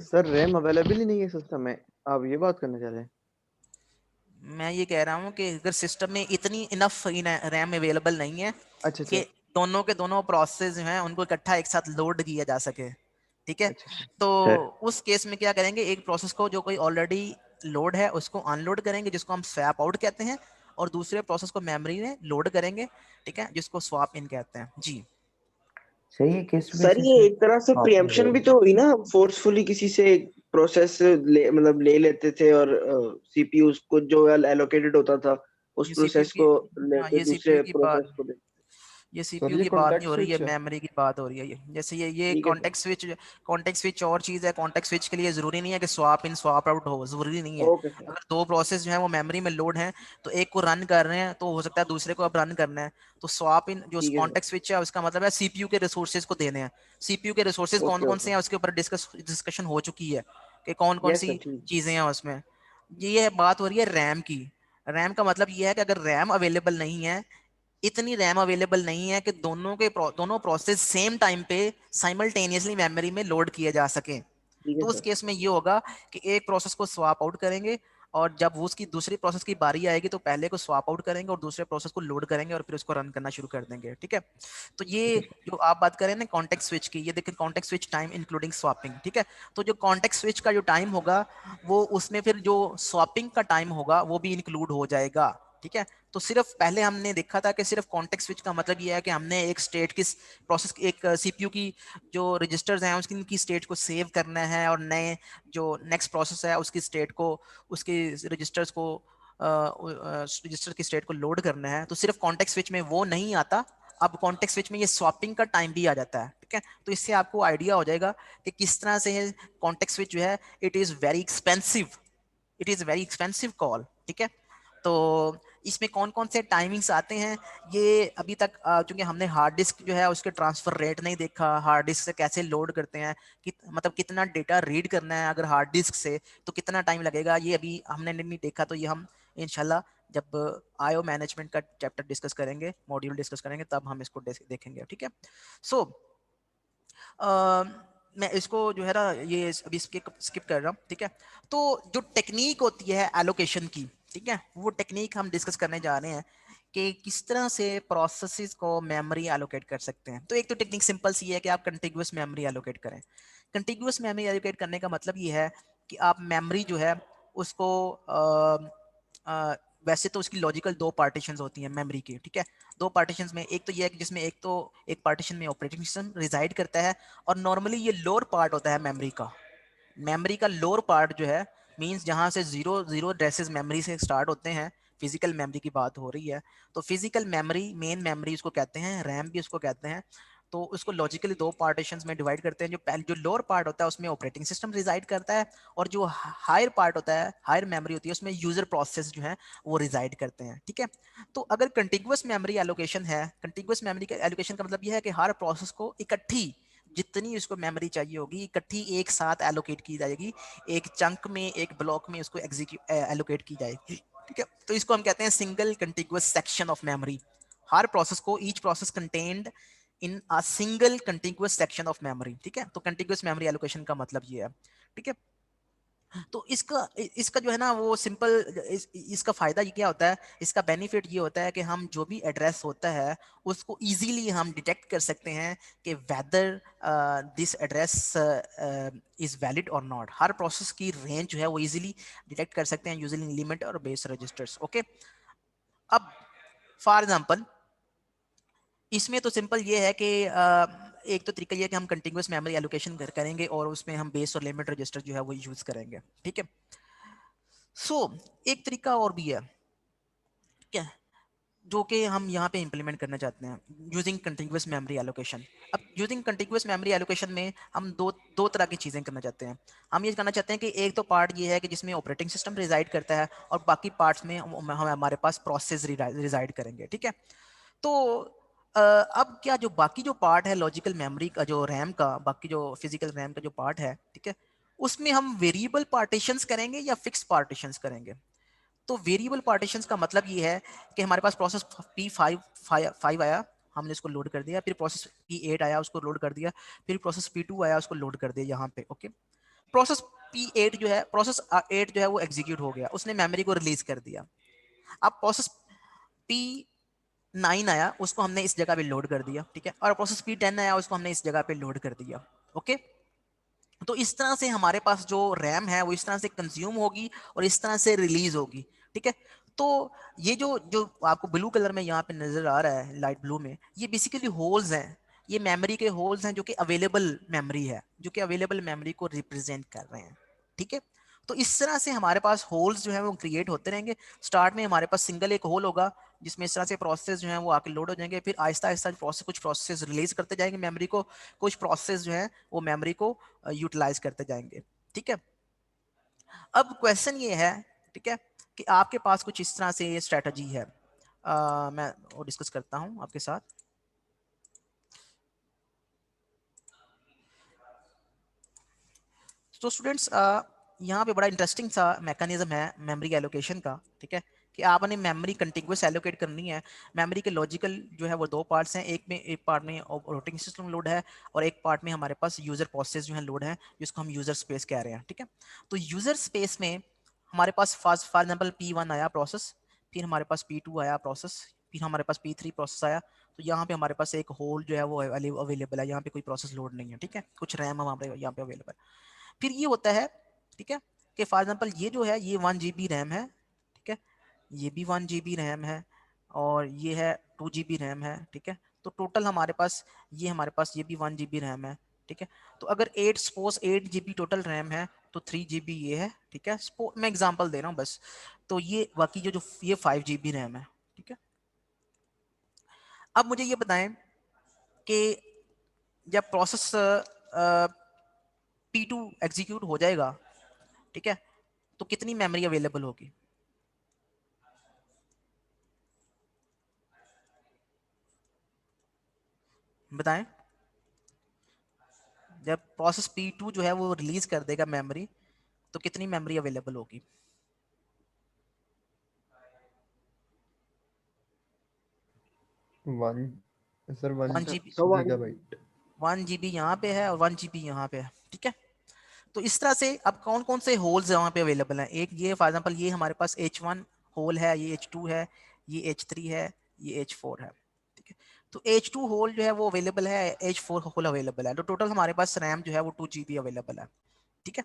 सर रैम अवेलेबल ही नहीं है सिस्टम में, आप ये बात करना चाह रहे हैं? मैं ये कह रहा हूँ कि अगर सिस्टम में इतनी इनफ रैम अवेलेबल नहीं है अच्छा कि अच्छा दोनों के दोनों प्रोसेस जो हैं उनको इकट्ठा एक साथ लोड किया जा सके, ठीक है, अच्छा अच्छा तो सर। उस केस में क्या करेंगे, एक प्रोसेस को जो कोई ऑलरेडी लोड है उसको अनलोड करेंगे, जिसको हम स्वैप आउट कहते हैं, और दूसरे प्रोसेस को मेमोरी में लोड करेंगे, ठीक है, जिसको स्वैप इन कहते हैं जी। सही है, किस सर बेसिस ये पे एक तरह से स्वैपिंग हो प्रियम्पशन भी रही तो है? हुई ना, फोर्सफुली किसी से प्रोसेस मतलब ले लेते थे, और सीपीयू को जो एलोकेटेड होता था उस ये सीपीयू प्रोसेस की, को हाँ, लेके ये सीपीयू दूसरे की बात, प्रोसेस को दे। ये सर सीपीयू ये की बात नहीं हो कॉन्टेक्ट रही है, स्विच है। मेमोरी की बात हो रही है। ये जैसे ये ठीक है सर। कॉन्टेक्स्ट स्विच और चीज़ है। कॉन्टेक्स्ट स्विच के लिए जरूरी नहीं है कि स्वैप इन स्वैप आउट हो, जरूरी नहीं है। Okay sir. अगर दो प्रोसेस जो है वो मेमोरी में लोड हैं, तो एक को रन कर रहे हैं तो हो सकता है दूसरे को अब रन करना है, तो स्वैप इन जो ठीक है सर। कॉन्टेक्स्ट स्विच है उसका मतलब है सीपीयू के रिसोर्सेज को देने हैं। सीपीयू के रिसोर्सेज कौन ओके कौन ओके। से हैं उसके ऊपर डिस्कशन हो चुकी है कि कौन कौन यस सर, सी ठीक। चीज़ें हैं उसमें। ये बात हो रही है रैम की। रैम का मतलब ये है कि अगर रैम अवेलेबल नहीं है, इतनी रैम अवेलेबल नहीं है कि दोनों प्रोसेस सेम टाइम पे साइमल्टेनियसली मेमोरी में लोड किए जा सके, ठीक है तो उस सर। केस में ये होगा कि एक प्रोसेस को स्वैप आउट करेंगे, और जब वो उसकी दूसरी प्रोसेस की बारी आएगी तो पहले को स्वैप आउट करेंगे और दूसरे प्रोसेस को लोड करेंगे और फिर उसको रन करना शुरू कर देंगे, ठीक है। तो ये जो आप बात करें ना कॉन्टेक्स्ट स्विच की, ये देखिए context switch time including swapping, ठीक है। तो जो कॉन्टेक्स्ट स्विच का जो टाइम होगा वो उसमें फिर जो स्वैपिंग का टाइम होगा वो भी इंक्लूड हो जाएगा, ठीक है। तो सिर्फ पहले हमने देखा था कि सिर्फ कॉन्टेक्स्ट स्विच का मतलब ये है कि हमने एक स्टेट की प्रोसेस, एक सीपीयू की जो रजिस्टर्स हैं उसकी की स्टेट को सेव करना है, और नए जो नेक्स्ट प्रोसेस है उसकी स्टेट को, उसके रजिस्टर्स को रजिस्टर की स्टेट को लोड करना है। तो सिर्फ कॉन्टेक्स्ट स्विच में वो नहीं आता, अब कॉन्टेक्स्ट स्विच में ये स्वैपिंग का टाइम भी आ जाता है, ठीक है। तो इससे आपको आइडिया हो जाएगा कि किस तरह से कॉन्टेक्स्ट स्विच जो है it is very expensive it is very expensive call, ठीक है। तो इसमें कौन कौन से टाइमिंग्स आते हैं, ये अभी तक चूंकि हमने हार्ड डिस्क जो है उसके ट्रांसफर रेट नहीं देखा, हार्ड डिस्क से कैसे लोड करते हैं, मतलब कितना डेटा रीड करना है अगर हार्ड डिस्क से, तो कितना टाइम लगेगा, ये अभी हमने नहीं देखा। तो ये हम इंशाल्लाह जब आईओ मैनेजमेंट का चैप्टर डिस्कस करेंगे, मॉड्यूल डिस्कस करेंगे, तब हम इसको देखेंगे, ठीक है। सो मैं इसको जो है ना ये अभी स्किप कर रहा हूँ, ठीक है। तो जो टेक्निक होती है एलोकेशन की, ठीक है, वो टेक्निक हम डिस्कस करने जा रहे हैं कि किस तरह से प्रोसेसेस को मेमोरी एलोकेट कर सकते हैं। तो एक तो टेक्निक सिंपल सी है कि आप कंटिग्यूअस मेमोरी एलोकेट करें। कंटिग्यूअस मेमोरी एलोकेट करने का मतलब ये है कि आप मेमोरी जो है उसको वैसे तो उसकी लॉजिकल दो पार्टीशंस होती हैं मेमोरी की, ठीक है। दो पार्टीशंस में एक तो ये है कि जिसमें एक पार्टीशन में ऑपरेटिंग सिस्टम रिजाइड करता है, और नॉर्मली ये लोअर पार्ट होता है मेमोरी का। मेमोरी का लोअर पार्ट जो है मींस जहां से जीरो जीरो एड्रेसेस मेमोरी से स्टार्ट होते हैं, फिजिकल मेमोरी की बात हो रही है। तो फिजिकल मेमोरी, मेन मेमोरी उसको कहते हैं, रैम भी उसको कहते हैं। तो उसको लॉजिकली दो पार्टीशंस में डिवाइड करते हैं। जो लोअर पार्ट होता है उसमें ऑपरेटिंग सिस्टम रिजाइड करता है, और जो हायर पार्ट होता है, हायर मेमोरी होती है, उसमें यूजर प्रोसेस जो है वो रिजाइड करते हैं, ठीक है। तो अगर कंटिग्यूअस मेमोरी एलोकेशन है, कंटिग्यूअस मेमोरी का एलोकेशन का मतलब यह है कि हर प्रोसेस को इकट्ठी जितनी उसको मेमोरी चाहिए होगी इकट्ठी एक साथ एलोकेट की जाएगी, एक चंक में, एक ब्लॉक में उसको एलोकेट की जाएगी, ठीक है। तो इसको हम कहते हैं single contiguous section of memory. हर प्रोसेस को, each process contained in a single contiguous section of memory, ठीक है। तो कंटिग्यूअस मेमोरी एलोकेशन का मतलब ये है, ठीक है। तो इसका इसका जो है ना वो सिंपल इसका फायदा ये क्या होता है, इसका बेनिफिट ये होता है कि हम जो भी एड्रेस होता है उसको इजीली हम डिटेक्ट कर सकते हैं कि whether this address is valid और नॉट। हर प्रोसेस की रेंज जो है वो इजीली डिटेक्ट कर सकते हैं यूजिंग लिमिट और बेस रजिस्टर्स, ओके। अब फॉर एग्जांपल इसमें तो सिंपल ये है कि एक तो तरीका ये है कि हम कंटिन्यूअस मेमोरी एलोकेशन करेंगे और उसमें हम बेस और लिमिट रजिस्टर जो है वो यूज करेंगे, ठीक है। सो एक तरीका और भी है, ठीक है, जो कि हम यहाँ पे इंप्लीमेंट करना चाहते हैं यूजिंग कंटिन्यूअस मेमोरी एलोकेशन। अब यूजिंग कंटिन्यूअस मेमोरी एलोकेशन में हम दो दो तरह की चीज़ें करना चाहते हैं। हम ये करना चाहते हैं कि एक तो पार्ट ये है कि जिसमें ऑपरेटिंग सिस्टम रिजाइड करता है, और बाकी पार्ट्स में हम हमारे पास प्रोसेस रिजाइड करेंगे, ठीक है। तो अब क्या जो बाकी जो पार्ट है लॉजिकल मेमोरी का, जो रैम का, बाकी जो फिजिकल रैम का जो पार्ट है, ठीक है, उसमें हम वेरिएबल पार्टीशंस करेंगे या फिक्स पार्टीशंस करेंगे। तो वेरिएबल पार्टीशंस का मतलब ये है कि हमारे पास प्रोसेस P5 आया, हमने इसको लोड कर दिया, फिर प्रोसेस P8 आया, उसको लोड कर दिया, फिर प्रोसेस P2 आया, उसको लोड कर दिया यहाँ पे, ओके। प्रोसेस P8 जो है, प्रोसेस 8 जो है वो एग्जीक्यूट हो गया, उसने मेमोरी को रिलीज कर दिया। अब प्रोसेस P9 आया, उसको हमने इस जगह पे लोड कर दिया, ठीक है, और प्रोसेस P10 आया, उसको हमने इस जगह पे लोड कर दिया, ओके। तो इस तरह से हमारे पास जो रैम है वो इस तरह से कंज्यूम होगी और इस तरह से रिलीज होगी, ठीक है। तो ये जो जो आपको ब्लू कलर में यहाँ पे नजर आ रहा है, लाइट ब्लू में, ये बेसिकली होल्स हैं, ये मेमोरी के होल्स हैं जो कि अवेलेबल मेमोरी है, जो कि अवेलेबल मेमोरी को रिप्रेजेंट कर रहे हैं, ठीक है। तो इस तरह से हमारे पास होल्स जो है वो क्रिएट होते रहेंगे। स्टार्ट में हमारे पास सिंगल एक होल होगा जिसमें इस तरह से प्रोसेस जो है वो आके लोड हो जाएंगे, फिर आहिस्ता आहिस्ता प्रोसेस, कुछ प्रोसेस रिलीज करते जाएंगे मेमोरी को, कुछ प्रोसेस जो है वो मेमोरी को यूटिलाइज करते जाएंगे, ठीक है। अब क्वेश्चन ये है, ठीक है, कि आपके पास कुछ इस तरह से ये स्ट्रेटजी है, मैं वो डिस्कस करता हूं आपके साथ। तो स्टूडेंट्स यहाँ पे बड़ा इंटरेस्टिंग सा मैकेनिज्म है मेमोरी एलोकेशन का, ठीक है, कि आपने मेमोरी कंटिग्यूअस एलोकेट करनी है। मेमोरी के लॉजिकल जो है वो दो पार्ट्स हैं, एक पार्ट में ऑपरेटिंग सिस्टम लोड है और एक पार्ट में हमारे पास यूजर प्रोसेस जो है लोड है, जिसको हम यूजर स्पेस कह रहे हैं, ठीक है। तो यूजर स्पेस में हमारे पास फॉर एग्जाम्पल P1 आया प्रोसेस, फिर हमारे पास P2 आया प्रोसेस, फिर हमारे पास P3 प्रोसेस आया। तो यहाँ पे हमारे पास एक होल जो है वो अवेलेबल है, यहाँ पे कोई प्रोसेस लोड नहीं है, ठीक है, कुछ रैम हमारे यहाँ पे अवेलेबल। फिर ये होता है, ठीक है, कि फॉर एग्जांपल ये जो है ये 1 GB रैम है, ठीक है, ये भी 1 GB रैम है, और ये है 2 GB रैम है, ठीक है। तो टोटल हमारे पास ये भी 1 GB रैम है, ठीक है। तो अगर 8 GB टोटल रैम है तो 3 GB ये है, ठीक है, मैं एग्जांपल दे रहा हूँ बस। तो ये बाकी जो जो ये 5 GB रैम है, ठीक है। अब मुझे ये बताएं कि जब प्रोसेस P2 एग्जीक्यूट हो जाएगा, ठीक है, तो कितनी मेमोरी अवेलेबल होगी? बताएं। जब प्रोसेस P2 जो है वो रिलीज कर देगा मेमोरी, तो कितनी मेमोरी अवेलेबल होगी? One sir 1 one GB, So one, gigabyte 1 GB यहाँ पे है और 1 GB यहाँ पे है, ठीक है। तो इस तरह से अब कौन कौन से होल्स यहाँ पे अवेलेबल हैं? एक ये फॉर एग्जांपल ये हमारे पास H1 होल है, ये H2 है, ये H3 है, ये H4 है, ठीक है। तो H2 होल जो है वो अवेलेबल है, H4 होल अवेलेबल है, तो टोटल हमारे पास रैम जो है वो 2 GB अवेलेबल है, ठीक है।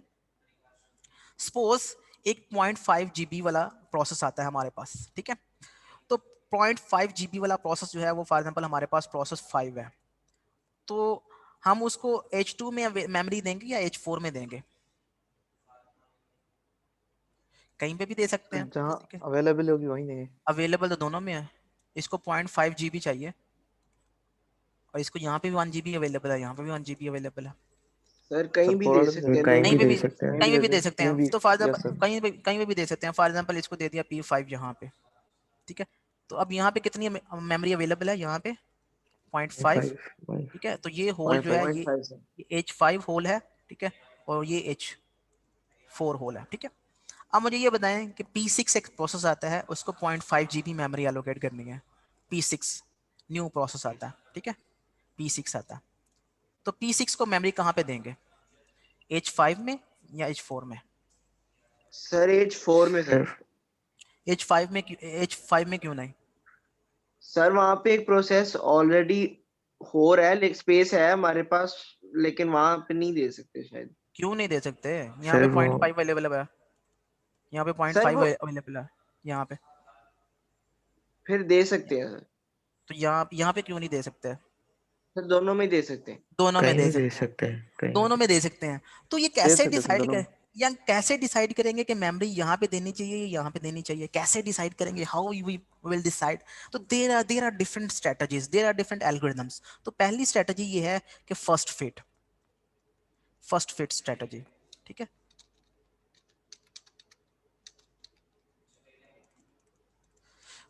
सपोज एक 0.5 GB वाला प्रोसेस आता है हमारे पास, ठीक है। तो 0.5 GB वाला प्रोसेस जो है वो फॉर एग्जांपल हमारे पास प्रोसेस 5 है, तो हम उसको H2 में मेमोरी देंगे या H4 में देंगे? कहीं पे भी दे सकते हैं, जहाँ ठीक है। अवेलेबल होगी वहीं देंगे। अवेलेबल तो दोनों में है। इसको 0.5 GB चाहिए और इसको यहाँ पे भी 1 GB अवेलेबल है, यहाँ पे भी 1 GB अवेलेबल है। सर कहीं सर भी दे फॉरवर्ड सकते हैं, कहीं कहीं भी पे दोनों दे भी, सकते हैं। कहीं कहीं भी पे दे भी दे सकते सकते कहीं हैं। भी, तो फॉर यस एग्जांपल सर। कहीं पे भी दे सकते हैं। फॉर एग्जांपल इसको दे दिया P5 यहाँ पे, ठीक है। तो अब यहाँ पे कितनी मेमोरी अवेलेबल है? यहाँ पे 0.5, 5 ठीक है। तो ये होल जो 0.5 है हैं। 0.5 से। ये H5 होल है, ठीक है, और ये H4 होल है, ठीक है। अब मुझे ये बताएं कि P6 एक प्रोसेस आता है, उसको 0.5 GB मेमोरी एलोकेट करनी है। P6 न्यू प्रोसेस आता है, ठीक है, P6 आता है। तो P6 को मेमोरी कहाँ पे देंगे? H5 में या H4 में? सर H4 में सर। H5 में क्यों नहीं? सर वहां पे एक प्रोसेस ऑलरेडी हो रहा है, लेकिन स्पेस है हमारे पास, लेकिन वहां पे नहीं दे सकते शायद। क्यों नहीं दे सकते? यहाँ सर पे वो 0.5 अवेलेबल है, यहाँ पे सर 0.5 वो अवेलेबल है, यहाँ पे। फिर दे सकते हैं सर। तो यहाँ पे क्यों नहीं दे सकते? सर दोनों में दे सकते हैं। दोनों में कहीं दे भी दे सकते हैं, सकते हैं, कहीं दोनों भी। में दे सकते हैं। तो ये दे कैसे सकते सर डिसाइड दोनों करें, में। या कैसे डिसाइड करेंगे कि मेमोरी यहाँ पे देनी चाहिए या यहाँ पे देनी चाहिए? कैसे डिसाइड करेंगे? How we will decide? तो there are different strategies, there are different algorithms. तो पहली स्ट्रेटजी ये है कि फर्स्ट फिट स्ट्रेटजी, ठीक है।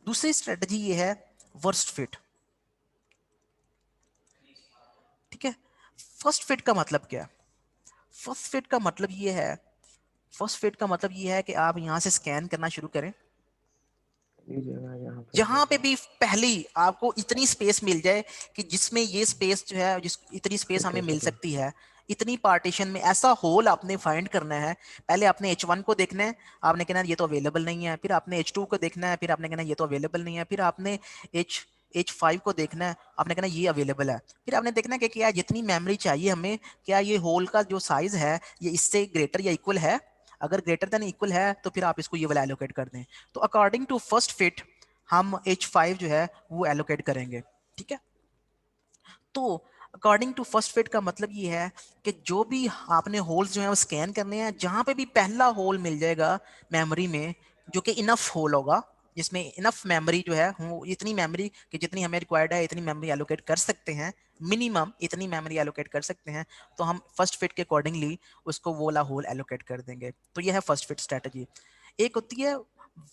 दूसरी स्ट्रेटजी ये है वर्स्ट फिट, ठीक है। फर्स्ट फिट का मतलब क्या है? फर्स्ट फिट का मतलब ये है, फर्स्ट फिट का मतलब ये है कि आप यहाँ से स्कैन करना शुरू करें, ये जगह यहाँ पे जहां पे भी पहली आपको इतनी स्पेस मिल जाए कि जिसमें ये स्पेस जो है, जिस इतनी स्पेस हमें मिल सकती है, इतनी पार्टीशन में ऐसा होल आपने फाइंड करना है। पहले आपने H1 को देखना है, आपने कहना है ये तो अवेलेबल नहीं है। फिर आपने H2 को देखना है, फिर आपने कहना है ये तो अवेलेबल नहीं है। फिर आपने H5 को देखना है, आपने कहना है ये अवेलेबल है। फिर आपने देखना है कि क्या जितनी मेमोरी चाहिए हमें, क्या ये होल का जो साइज है ये इससे ग्रेटर या इक्वल है। अगर ग्रेटर देन इक्वल है तो फिर आप इसको ये वाला एलोकेट कर दें। तो अकॉर्डिंग टू फर्स्ट फिट हम H5 जो है वो एलोकेट करेंगे, ठीक है। तो अकॉर्डिंग टू फर्स्ट फिट का मतलब ये है कि जो भी आपने होल्स जो है वो स्कैन करने हैं, जहां पे भी पहला होल मिल जाएगा मेमोरी में जो कि इनफ होल होगा, जिसमें इनफ मेमोरी जो है वो इतनी मेमोरी कि जितनी हमें रिक्वायर्ड है इतनी मेमोरी एलोकेट कर सकते हैं, मिनिमम इतनी मेमोरी एलोकेट कर सकते हैं, तो हम फर्स्ट फिट के अकॉर्डिंगली उसको वो वाला होल एलोकेट कर देंगे। तो ये है फर्स्ट फिट स्ट्रेटजी। एक होती है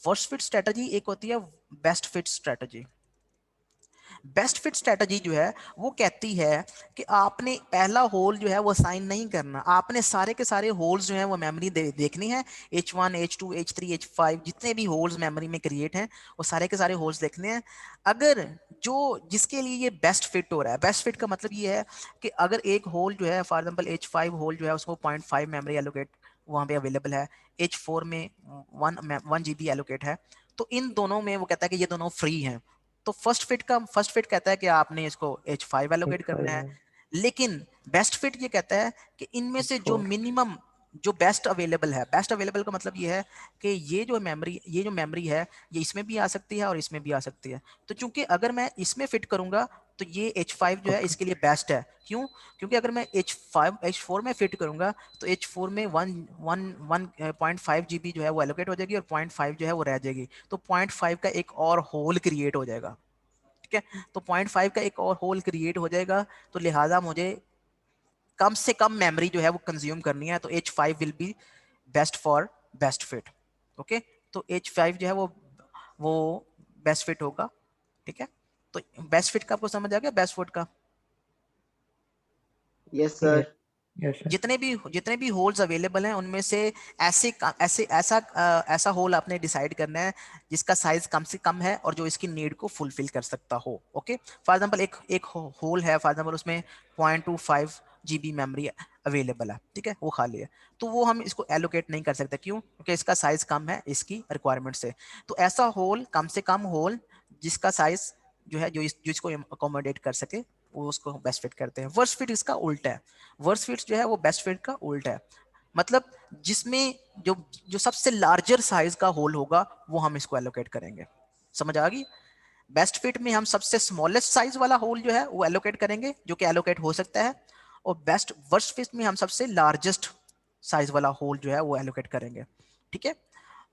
वर्स्ट फिट स्ट्रेटजी, एक होती है best fit strategy. Best fit strategy जो है वो कहती है कि आपने पहला होल जो है वो असाइन नहीं करना, आपने सारे के सारे होल्स जो है वो मेमोरी देखनी है। H1 H2 H3 H5 जितने भी होल्स मेमोरी में क्रिएट हैं वो सारे के सारे होल्स देखने हैं। अगर जो जिसके लिए ये बेस्ट फिट हो रहा है, बेस्ट फिट का मतलब ये है कि अगर एक होल जो है फॉर एग्जाम्पल H5 होल जो है उसको 0.5 मेमोरी एलोकेट वहाँ पे अवेलेबल है, H4 में 1 GB एलोकेट है, तो इन दोनों में वो कहता है कि ये दोनों फ्री हैं। तो फर्स्ट फिट कहता है कि आपने इसको H5 एलोकेट करना है, H5 लेकिन बेस्ट फिट ये कहता है कि इनमें से जो H4 मिनिमम जो बेस्ट अवेलेबल है, बेस्ट अवेलेबल का मतलब ये है कि ये जो मेमोरी है ये इसमें भी आ सकती है और इसमें भी आ सकती है। तो चूंकि अगर मैं इसमें फिट करूंगा तो ये H5 जो है ओके। इसके लिए बेस्ट है। क्यों? क्योंकि अगर मैं H4 में फिट करूंगा तो H4 में 1.5 GB जो है वो एलोकेट हो जाएगी और 0.5 जो है वो रह जाएगी, तो 0.5 का एक और होल क्रिएट हो जाएगा, ठीक है। तो 0.5 का एक और होल क्रिएट हो जाएगा, तो लिहाजा मुझे कम से कम मेमोरी जो है वो कंज्यूम करनी है, तो H5 will be best for best fit. Okay, तो H5 जो है वो बेस्ट फिट होगा। ठीक है, तो बेस्ट फिट का आपको समझ आ गया, बेस्ट फिट का। Yes sir. Yes sir. जितने भी होल्स अवेलेबल हैं उनमें से ऐसा होल आपने डिसाइड करना है जिसका साइज कम से कम है और जो इसकी नीड को फुलफिल कर सकता हो। ओके, फॉर एग्जांपल एक होल है, फॉर एग्जांपल उसमें 0.25 GB मेमोरी अवेलेबल है, ठीक है, वो खाली है, तो वो हम इसको एलोकेट नहीं कर सकते। क्यों? क्योंकि इसका साइज कम है इसकी रिक्वायरमेंट से। तो ऐसा होल, कम से कम होल जिसका साइज जो है जो इसको अकोमोडेट कर सके, वो उसको बेस्ट फिट करते हैं। वर्स्ट फिट इसका उल्टा है। वर्स्ट फिट जो है वो बेस्ट फिट का उल्टा है, मतलब जिसमें जो जो सबसे लार्जर साइज का होल होगा वो हम इसको एलोकेट करेंगे। समझ आ गई? बेस्ट फिट में हम सबसे स्मॉलेस्ट साइज वाला होल जो है वो एलोकेट करेंगे, जो कि एलोकेट हो सकता है, और वर्स्ट फिट में हम सबसे लार्जेस्ट साइज वाला होल जो है वो एलोकेट करेंगे। ठीक है,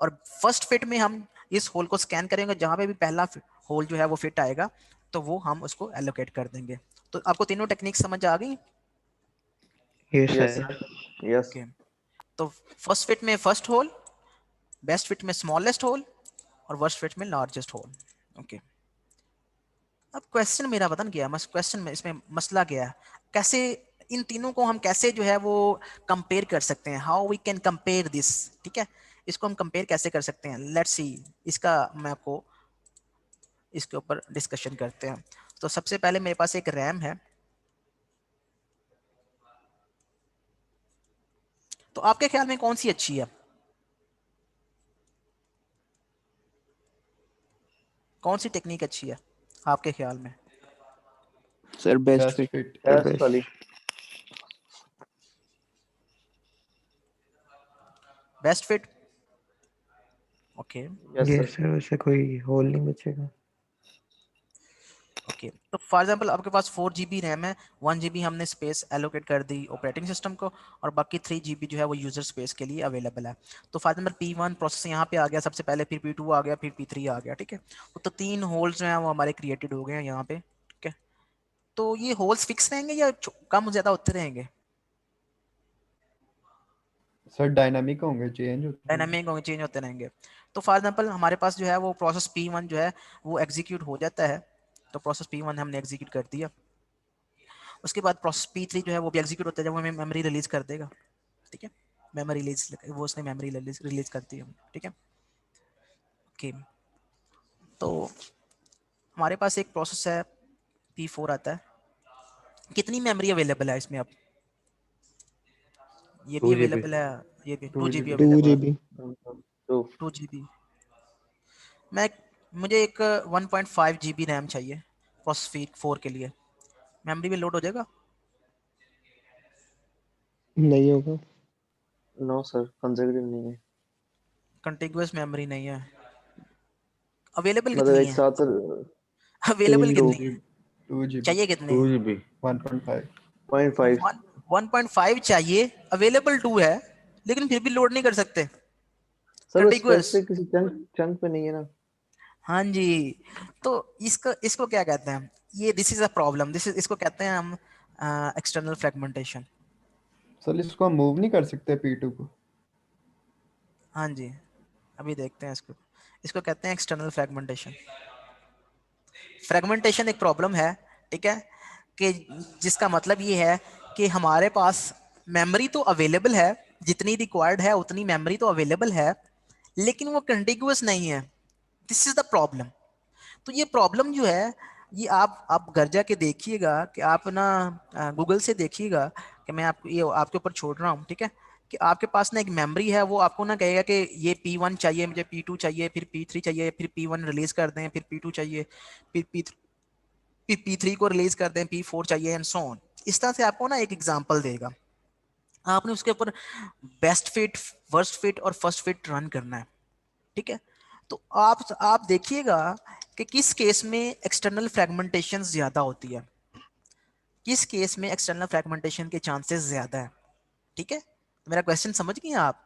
और फर्स्ट फिट में हम इस होल को स्कैन करेंगे, जहां पे भी पहला होल जो है वो फिट आएगा तो वो हम उसको एलोकेट कर देंगे। तो आपको तीनों टेक्निक समझ आ गई? Yes yes sir. Sir. Yes. Okay, तो फर्स्ट फिट में फर्स्ट होल, बेस्ट फिट में स्मॉलेस्ट होल, और वर्स्ट फिट में लार्जेस्ट होल। ओके, अब क्वेश्चन मेरा बदल गया, क्वेश्चन में इसमें मसला गया है, कैसे इन तीनों को हम कैसे जो है वो कंपेयर कर सकते हैं, how we can compare this. ठीक है, इसको हम कंपेयर कैसे कर सकते हैं, लेट्स सी। इसका मैं आपको इसके ऊपर डिस्कशन करते हैं। तो सबसे पहले मेरे पास एक रैम है, तो आपके ख्याल में कौन सी अच्छी है? कौन सी टेक्निक अच्छी है आपके ख्याल में? Sir best best fit. Fit. Best वाली। Best fit. Okay yes yes sir. Sir, उससे कोई होल नहीं बचेगा। ओके, तो फॉर एग्जांपल आपके पास 4 GB रैम है, 1 GB हमने स्पेस एलोकेट कर दी ऑपरेटिंग सिस्टम को, और बाकी 3 GB जो है वो यूजर स्पेस के लिए अवेलेबल है। तो फॉर एग्जांपल P1 प्रोसेस यहाँ पे आ गया सबसे पहले, फिर P2 आ गया, फिर P3 आ गया। ठीक है, तो 3 होल्स जो हैं वो हमारे क्रिएटेड हो गए हैं यहाँ पे। ठीक है, तो ये होल्स फिक्स रहेंगे या कम ज्यादा होते रहेंगे? सर डायनामिक होंगे, चेंज होते हैं। डायनामिक होंगे, चेंज होते रहेंगे। तो फॉर एग्जांपल हमारे पास जो है वो प्रोसेस P1 जो है वो एग्जीक्यूट हो जाता है, तो प्रोसेस P1 हमने एग्जीक्यूट कर दिया। उसके बाद प्रोसेस P3 जो है वो भी एग्जीक्यूट होता है जब हमें मेमोरी रिलीज कर देगा। ठीक है, मेमोरी रिलीज, वो उसने मेमोरी रिलीज कर दी। ठीक है, ओके, तो हमारे पास एक प्रोसेस है P4 आता है। कितनी मेमोरी अवेलेबल है इसमें? अब ये भी 2 GB। अवेलेबल है, ये भी 2 2 GB GB। 2 अवेलेबल है। GB। तो 2 GB। मैं मुझे एक 1.5 GB रैम चाहिए प्रोसेस 4 के लिए, मेमोरी में लोड हो जाएगा? नहीं होगा। नो सर, कंजर्वेटिव नहीं है। कंटिगुअस मेमोरी नहीं है। अवेलेबल मतलब कितनी एक है? साथ अवेलेबल 2 कितनी है? GB। 2 GB। चाहिए कितने? 2 GB। 1.5। 0.5। 1.5 चाहिए, अवेलेबल 2 है, लेकिन फिर भी लोड नहीं कर सकते। सर वो कंटिगुअस। स्पेसिफिक किसी चंक चंक पे नहीं है ना। हाँ जी, तो इसको इसको क्या कहते हैं? ये दिस इज अ प्रॉब्लम, इसको कहते हैं हम एक्सटर्नल फ्रेगमेंटेशन। सर इसको हम मूव नहीं कर सकते P2 को। हाँ जी, अभी देखते हैं इसको। इसको कहते हैं एक्सटर्नल फ्रेगमेंटेशन। फ्रेगमेंटेशन एक प्रॉब्लम है, ठीक है, कि जिसका मतलब ये है कि हमारे पास मेमोरी तो अवेलेबल है, जितनी रिक्वायर्ड है उतनी मेमोरी तो अवेलेबल है, लेकिन वो कंटिगुअस नहीं है। This is the problem. तो ये प्रॉब्लम जो है, ये आप घर जाके देखिएगा, कि आप ना गूगल से देखिएगा, कि मैं आपको ये आपके ऊपर छोड़ रहा हूँ। ठीक है, कि आपके पास ना एक मेमोरी है, वो आपको ना कहेगा कि ये P1 चाहिए, मुझे P2 चाहिए, फिर P3 चाहिए, फिर P1 रिलीज कर दें, फिर P2 चाहिए, फिर P3 को रिलीज कर दें, P4 चाहिए, एंड सो ऑन। इस तरह से आपको ना एक एग्जांपल देगा, आपने उसके ऊपर बेस्ट फिट, वर्स्ट फिट और फर्स्ट फिट रन करना है। ठीक है, तो आप देखिएगा कि किस केस में एक्सटर्नल फ्रेगमेंटेशन ज्यादा होती है, किस केस में एक्सटर्नल फ्रेगमेंटेशन के चांसेस ज्यादा है। ठीक है, तो मेरा क्वेश्चन समझ गए आप?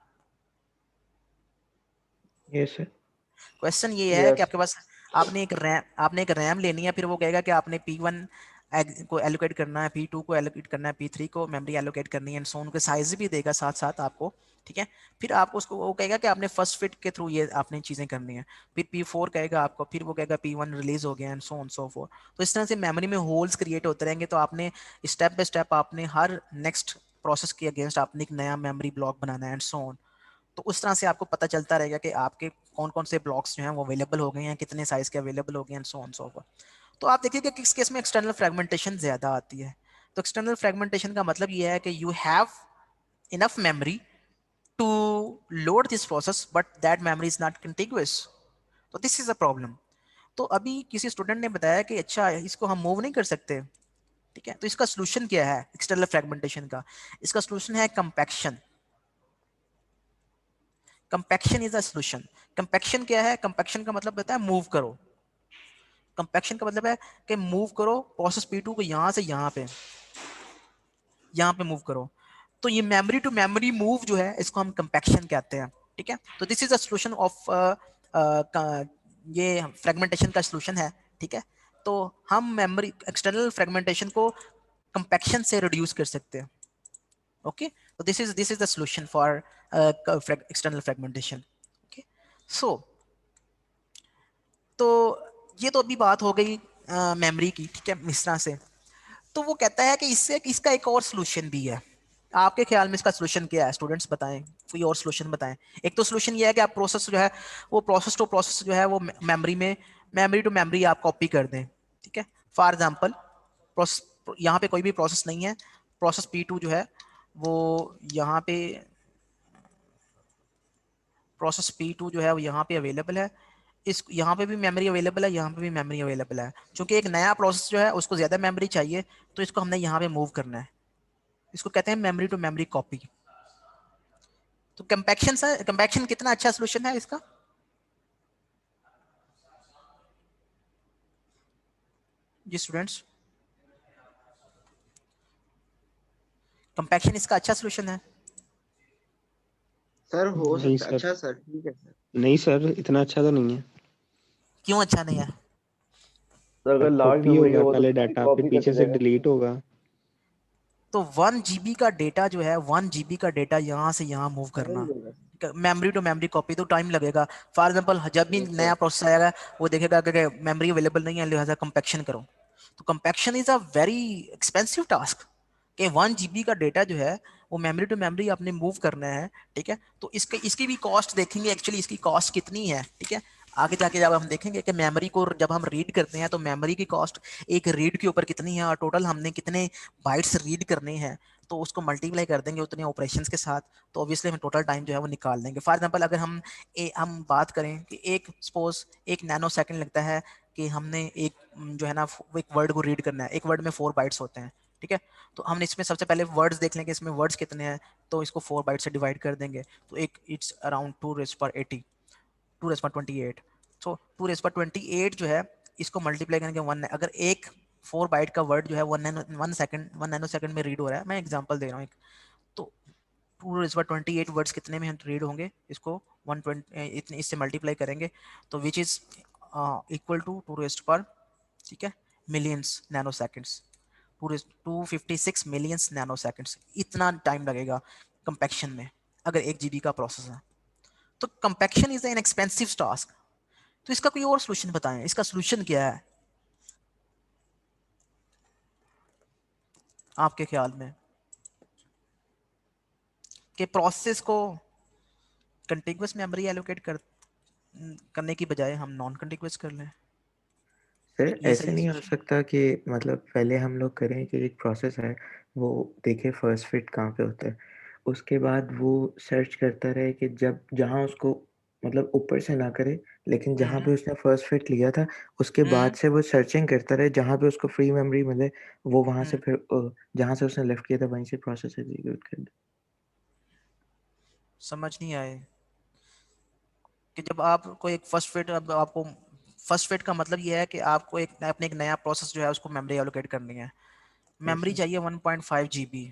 Yes sir. क्वेश्चन ये है कि यस। आपके पास आपने एक रैम लेनी है, फिर वो कहेगा कि आपने P1 को एलोकेट करना है, P2 को एलोकेट करना है, P3 को मेमोरी एलोकेट करनी है, एंड सो उनके साइज भी देगा साथ साथ आपको, ठीक है। फिर आपको उसको वो कहेगा कि आपने फर्स्ट फिट के थ्रू ये आपने चीज़ें करनी है, फिर P4 कहेगा आपको, फिर वो कहेगा P1 रिलीज हो गया and so on so four. तो इस तरह से मेमोरी में होल्स क्रिएट होते रहेंगे। तो आपने स्टेप बाय स्टेप आपने हर नेक्स्ट प्रोसेस के अगेंस्ट आपने एक नया मेमोरी ब्लॉक बनाना है एंड सो ऑन। तो उस तरह से आपको पता चलता रहेगा कि आपके कौन कौन से ब्लॉक्स जो हैं वो अवेलेबल हो गए हैं, कितने साइज के अवेलेबल हो गए हैं, सो ऑन सो फॉर। तो आप देखिए कि किस केस में एक्सटर्नल फ्रेगमेंटेशन ज़्यादा आती है। तो एक्सटर्नल फ्रेगमेंटेशन का मतलब ये है कि you have enough memory to load this process but that memory is not contiguous. तो दिस इज अ प्रॉब्लम। तो अभी किसी स्टूडेंट ने बताया कि अच्छा इसको हम मूव नहीं कर सकते, ठीक है। तो इसका सोल्यूशन क्या है एक्सटर्नल फ्रेगमेंटेशन का? इसका सोल्यूशन है compaction. Compaction is a solution. Compaction क्या है? कंपैक्शन का मतलब होता है मूव करो। कंपैक्शन का मतलब है कि मूव करो प्रोसेस P2 को यहां से यहाँ पे मूव करो। तो ये मेमोरी टू मेमोरी मूव जो है इसको हम कंपैक्शन कहते हैं, ठीक है। तो this is a solution of ये फ्रेगमेंटेशन का सोल्यूशन है, ठीक है। तो हम मेमोरी एक्सटर्नल फ्रेगमेंटेशन को कंपैक्शन से रिड्यूस कर सकते हैं, ओके। तो this is the solution for external fragmentation, okay. So तो ये तो अभी बात हो गई मेमोरी की, ठीक है, इस तरह से। तो वो कहता है कि इससे इसका एक और सोल्यूशन भी है। आपके ख्याल में इसका सोल्यूशन क्या है स्टूडेंट्स? बताएं, कोई और सोल्यूशन बताएं। एक तो सोल्यूशन ये है कि आप प्रोसेस जो है वो प्रोसेस टू प्रोसेस जो है वो मेमोरी टू मेमोरी आप कॉपी कर दें, ठीक है। फॉर एग्जांपल प्रोसेस यहाँ पे कोई भी प्रोसेस नहीं है, प्रोसेस P2 जो है वो यहाँ पे प्रोसेस P2 जो है वो यहाँ पे अवेलेबल है। इस यहाँ पे भी मेमोरी अवेलेबल है, यहाँ पे भी मेमोरी अवेलेबल है। क्योंकि एक नया प्रोसेस जो है उसको ज़्यादा मेमोरी चाहिए, तो इसको हमने यहाँ पे मूव करना है। इसको कहते हैं मेमोरी टू मेमोरी कॉपी। तो कंपैक्शन से कंपैक्शन कितना अच्छा सोल्यूशन है इसका? जी स्टूडेंट्स, कंपैक्शन इसका अच्छा सोल्यूशन है? सर हो नहीं सकता, सर, अच्छा सर, ठीक है सर। नहीं सर, इतना अच्छा तो नहीं है। क्यों अच्छा नहीं है? तो अगर लार्ज कॉपी मेमोरी होगा हो तो पहले पूरी डाटा, फिर कॉपी पीछे करते से जाएगा। डिलीट होगा। तो 1 GB का डेटा जो है 1 GB का डेटा यहाँ से यहाँ मूव टाइम करना, लगेगा। मेमोरी टू मेमोरी कॉपी, तो टाइम लगेगा। फॉर एग्जांपल जब भी यस नया सर। प्रोसेस आएगा वो देखेगा कि मेमोरी अवेलेबल नहीं है, लिहाजा कंपैक्शन करो। तो compaction is a very expensive task कि 1 GB का डेटा जो है वो मेमोरी टू मेमोरी आपने मूव करना है, ठीक है। तो इसकी भी कॉस्ट देखेंगे, एक्चुअली इसकी कॉस्ट कितनी है, ठीक है। आगे जाके जब हम देखेंगे कि मेमोरी को जब हम रीड करते हैं तो मेमोरी की कॉस्ट एक रीड के ऊपर कितनी है और टोटल हमने कितने बाइट्स रीड करने हैं, तो उसको मल्टीप्लाई कर देंगे उतने ऑपरेशंस के साथ, तो ऑब्वियसली हमें टोटल टाइम जो है वो निकाल देंगे। फॉर एग्जांपल अगर हम बात करें कि एक सपोज 1 नैनो सेकंड लगता है कि हमने एक जो है ना वो एक वर्ड को रीड करना है। एक वर्ड में 4 बाइट्स होते हैं, ठीक है। तो हमने इसमें सबसे पहले वर्ड्स देख लेंगे, इसमें वर्ड्स कितने हैं, तो इसको 4 बाइट से डिवाइड कर देंगे। तो एक इट्स अराउंड 2 रेज़ पर 80, 2 रेज़ पर 28। सो 2 रेज़ पर 28 जो है इसको मल्टीप्लाई करेंगे 1। अगर एक 4 बाइट का वर्ड जो है 1 नैनो सेकंड में रीड हो रहा है, मैं एग्जांपल दे रहा हूँ एक, तो 2 रेज़ पर 28 वर्ड्स कितने में रीड होंगे, इसको 120 इतने इससे मल्टीप्लाई करेंगे, तो which is equal to 2 raise पर, ठीक है, millions nanoseconds. 256 millions nanoseconds, इतना टाइम लगेगा कंपैक्शन में अगर 1 GB का प्रोसेस है। तो compaction is an expensive task. तो इसका कोई और सोल्यूशन बताएं, इसका सोल्यूशन क्या है आपके ख्याल में, कि प्रोसेस को कंटिग्यूअस मेमोरी एलोकेट करने की बजाय हम नॉन कंटिग्यूअस कर लें? सर ये ऐसे सही नहीं हो सोल्यूशन? सकता कि मतलब पहले हम लोग करें कि एक प्रोसेस है, वो देखे फर्स्ट फिट कहाँ पे होता है, उसके बाद वो सर्च करता रहे कि जब जहाँ उसको मतलब ऊपर से ना करे, लेकिन जहाँ पे उसने फर्स्ट फिट लिया था उसके बाद हम्म से वो सर्चिंग करता रहे, जहाँ पे उसको फ्री मेमोरी मिले वो वहाँ से हम्म फिर जहाँ से उसने लेफ्ट किया था वहीं से प्रोसेस एग्जीक्यूट कर दे। समझ नहीं आए कि जब आपको एक फर्स्ट फिट, अब आपको फर्स्ट फिट का मतलब ये है कि आपको अपने एक नया प्रोसेस जो है उसको मेमोरी एलोकेट करनी है। Yes memory sir. चाहिए 1.5 GB,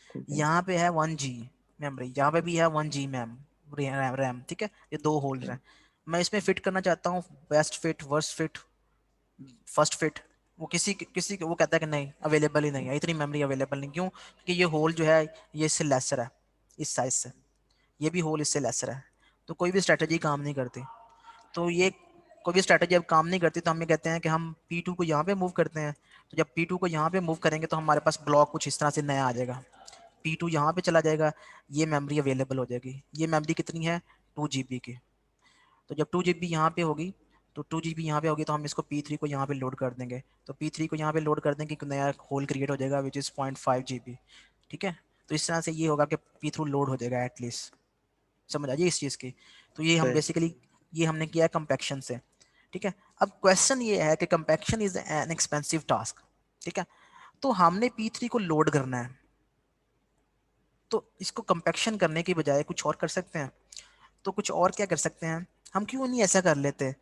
ठीक है। यहाँ पे है 1 G मेमोरी, यहाँ पे भी है 1 G रैम, ठीक है। ये दो होल्स ठीक। हैं, मैं इसमें फिट करना चाहता हूँ best fit, worst fit, first fit. वो किसी वो कहता है कि नहीं अवेलेबल ही नहीं है, इतनी मेमोरी अवेलेबल नहीं। क्यों? क्योंकि ये होल जो है ये इससे लेसर है, इस साइज से। ये भी होल इससे लेसर है, तो कोई भी स्ट्रेटजी काम नहीं करती। तो ये कोई भी स्ट्रेटजी अब काम नहीं करती, तो हम ये कहते हैं कि हम P2 को यहाँ पे मूव करते हैं। तो जब P2 को यहाँ पे मूव करेंगे तो हमारे पास ब्लॉक कुछ इस तरह से नया आ जाएगा। P2 यहाँ पे चला जाएगा, ये मेमोरी अवेलेबल हो जाएगी। ये मेमोरी कितनी है, 2 GB की। तो जब 2 GB यहाँ पे होगी, तो 2 GB यहाँ पे होगी, तो हम इसको P3 को यहाँ पे लोड कर देंगे। तो P3 को यहाँ पे लोड कर देंगे, एक नया होल क्रिएट हो जाएगा विच इज़ 0.5 GB। ठीक है, तो इस तरह से ये होगा कि P3 लोड हो जाएगा एटलीस्ट। समझ आ जाए इस चीज़ की। तो ये हम सही। बेसिकली ये हमने किया है कंपैक्शन से। ठीक है, अब क्वेश्चन ये है कि compaction is an expensive task. ठीक है, तो हमने P3 को लोड करना है, तो इसको कंपैक्शन करने की बजाय कुछ और कर सकते हैं। तो कुछ और क्या कर सकते हैं, हम क्यों नहीं ऐसा कर लेते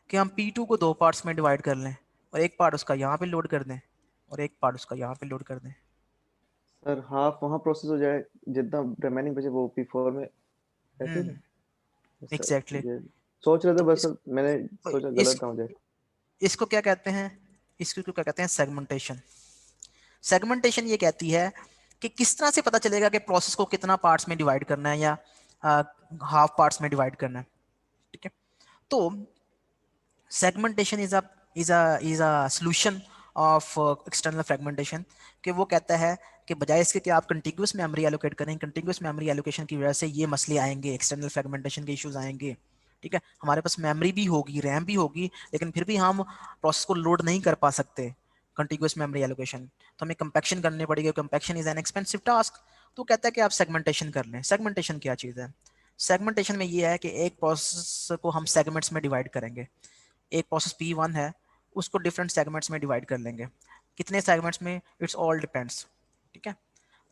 कि हम P2 को 2 पार्ट्स में डिवाइड कर लें और एक पार्ट उसका यहाँ पे लोड कर दें और एक पार्ट उसका यहाँ पे लोड कर दें। सर हाफ वहाँ प्रोसेस हो जाए, जितना रिमेनिंग बचे वो P4 में, ऐसे ही ना? Sir exactly. ये सोच रहे थे तो बस सर, मैंने तो सोचा इस गलत ना हो जाए। इसको क्या कहते हैं, इसको क्या कहते हैं, सेगमेंटेशन। सेगमेंटेशन ये कहती है कि किस तरह से पता चलेगा कि प्रोसेस को कितना पार्ट्स में डिवाइड करना है या हाफ पार्ट्स में डिवाइड करना है। ठीक है, तो segmentation is a solution of external fragmentation, कि वो कहता है कि बजाय इसके कि आप कंटिग्यूअस मेमोरी एलोकेट करें, कंटिग्यूअस मेमोरी एलोकेशन की वजह से ये मसले आएंगे, एक्सटर्नल फ्रेगमेंटेशन के इश्यूज आएंगे। ठीक है, हमारे पास मेमोरी भी होगी, रैम भी होगी, लेकिन फिर भी हम प्रोसेस को लोड नहीं कर पा सकते कंटिग्यूअस मेमोरी एलोकेशन, तो हमें कंपैक्शन करनी पड़ेगी। Compaction is an expensive task. तो कहता है कि आप सेगमेंटेशन कर लें। सेगमेंटेशन क्या चीज़ है, सेगमेंटेशन में ये है कि एक प्रोसेस को हम सेगमेंट्स में डिवाइड करेंगे। एक प्रोसेस P1 है, उसको डिफरेंट सेगमेंट्स में डिवाइड कर लेंगे। कितने सेगमेंट्स में, इट्स ऑल डिपेंड्स। ठीक है,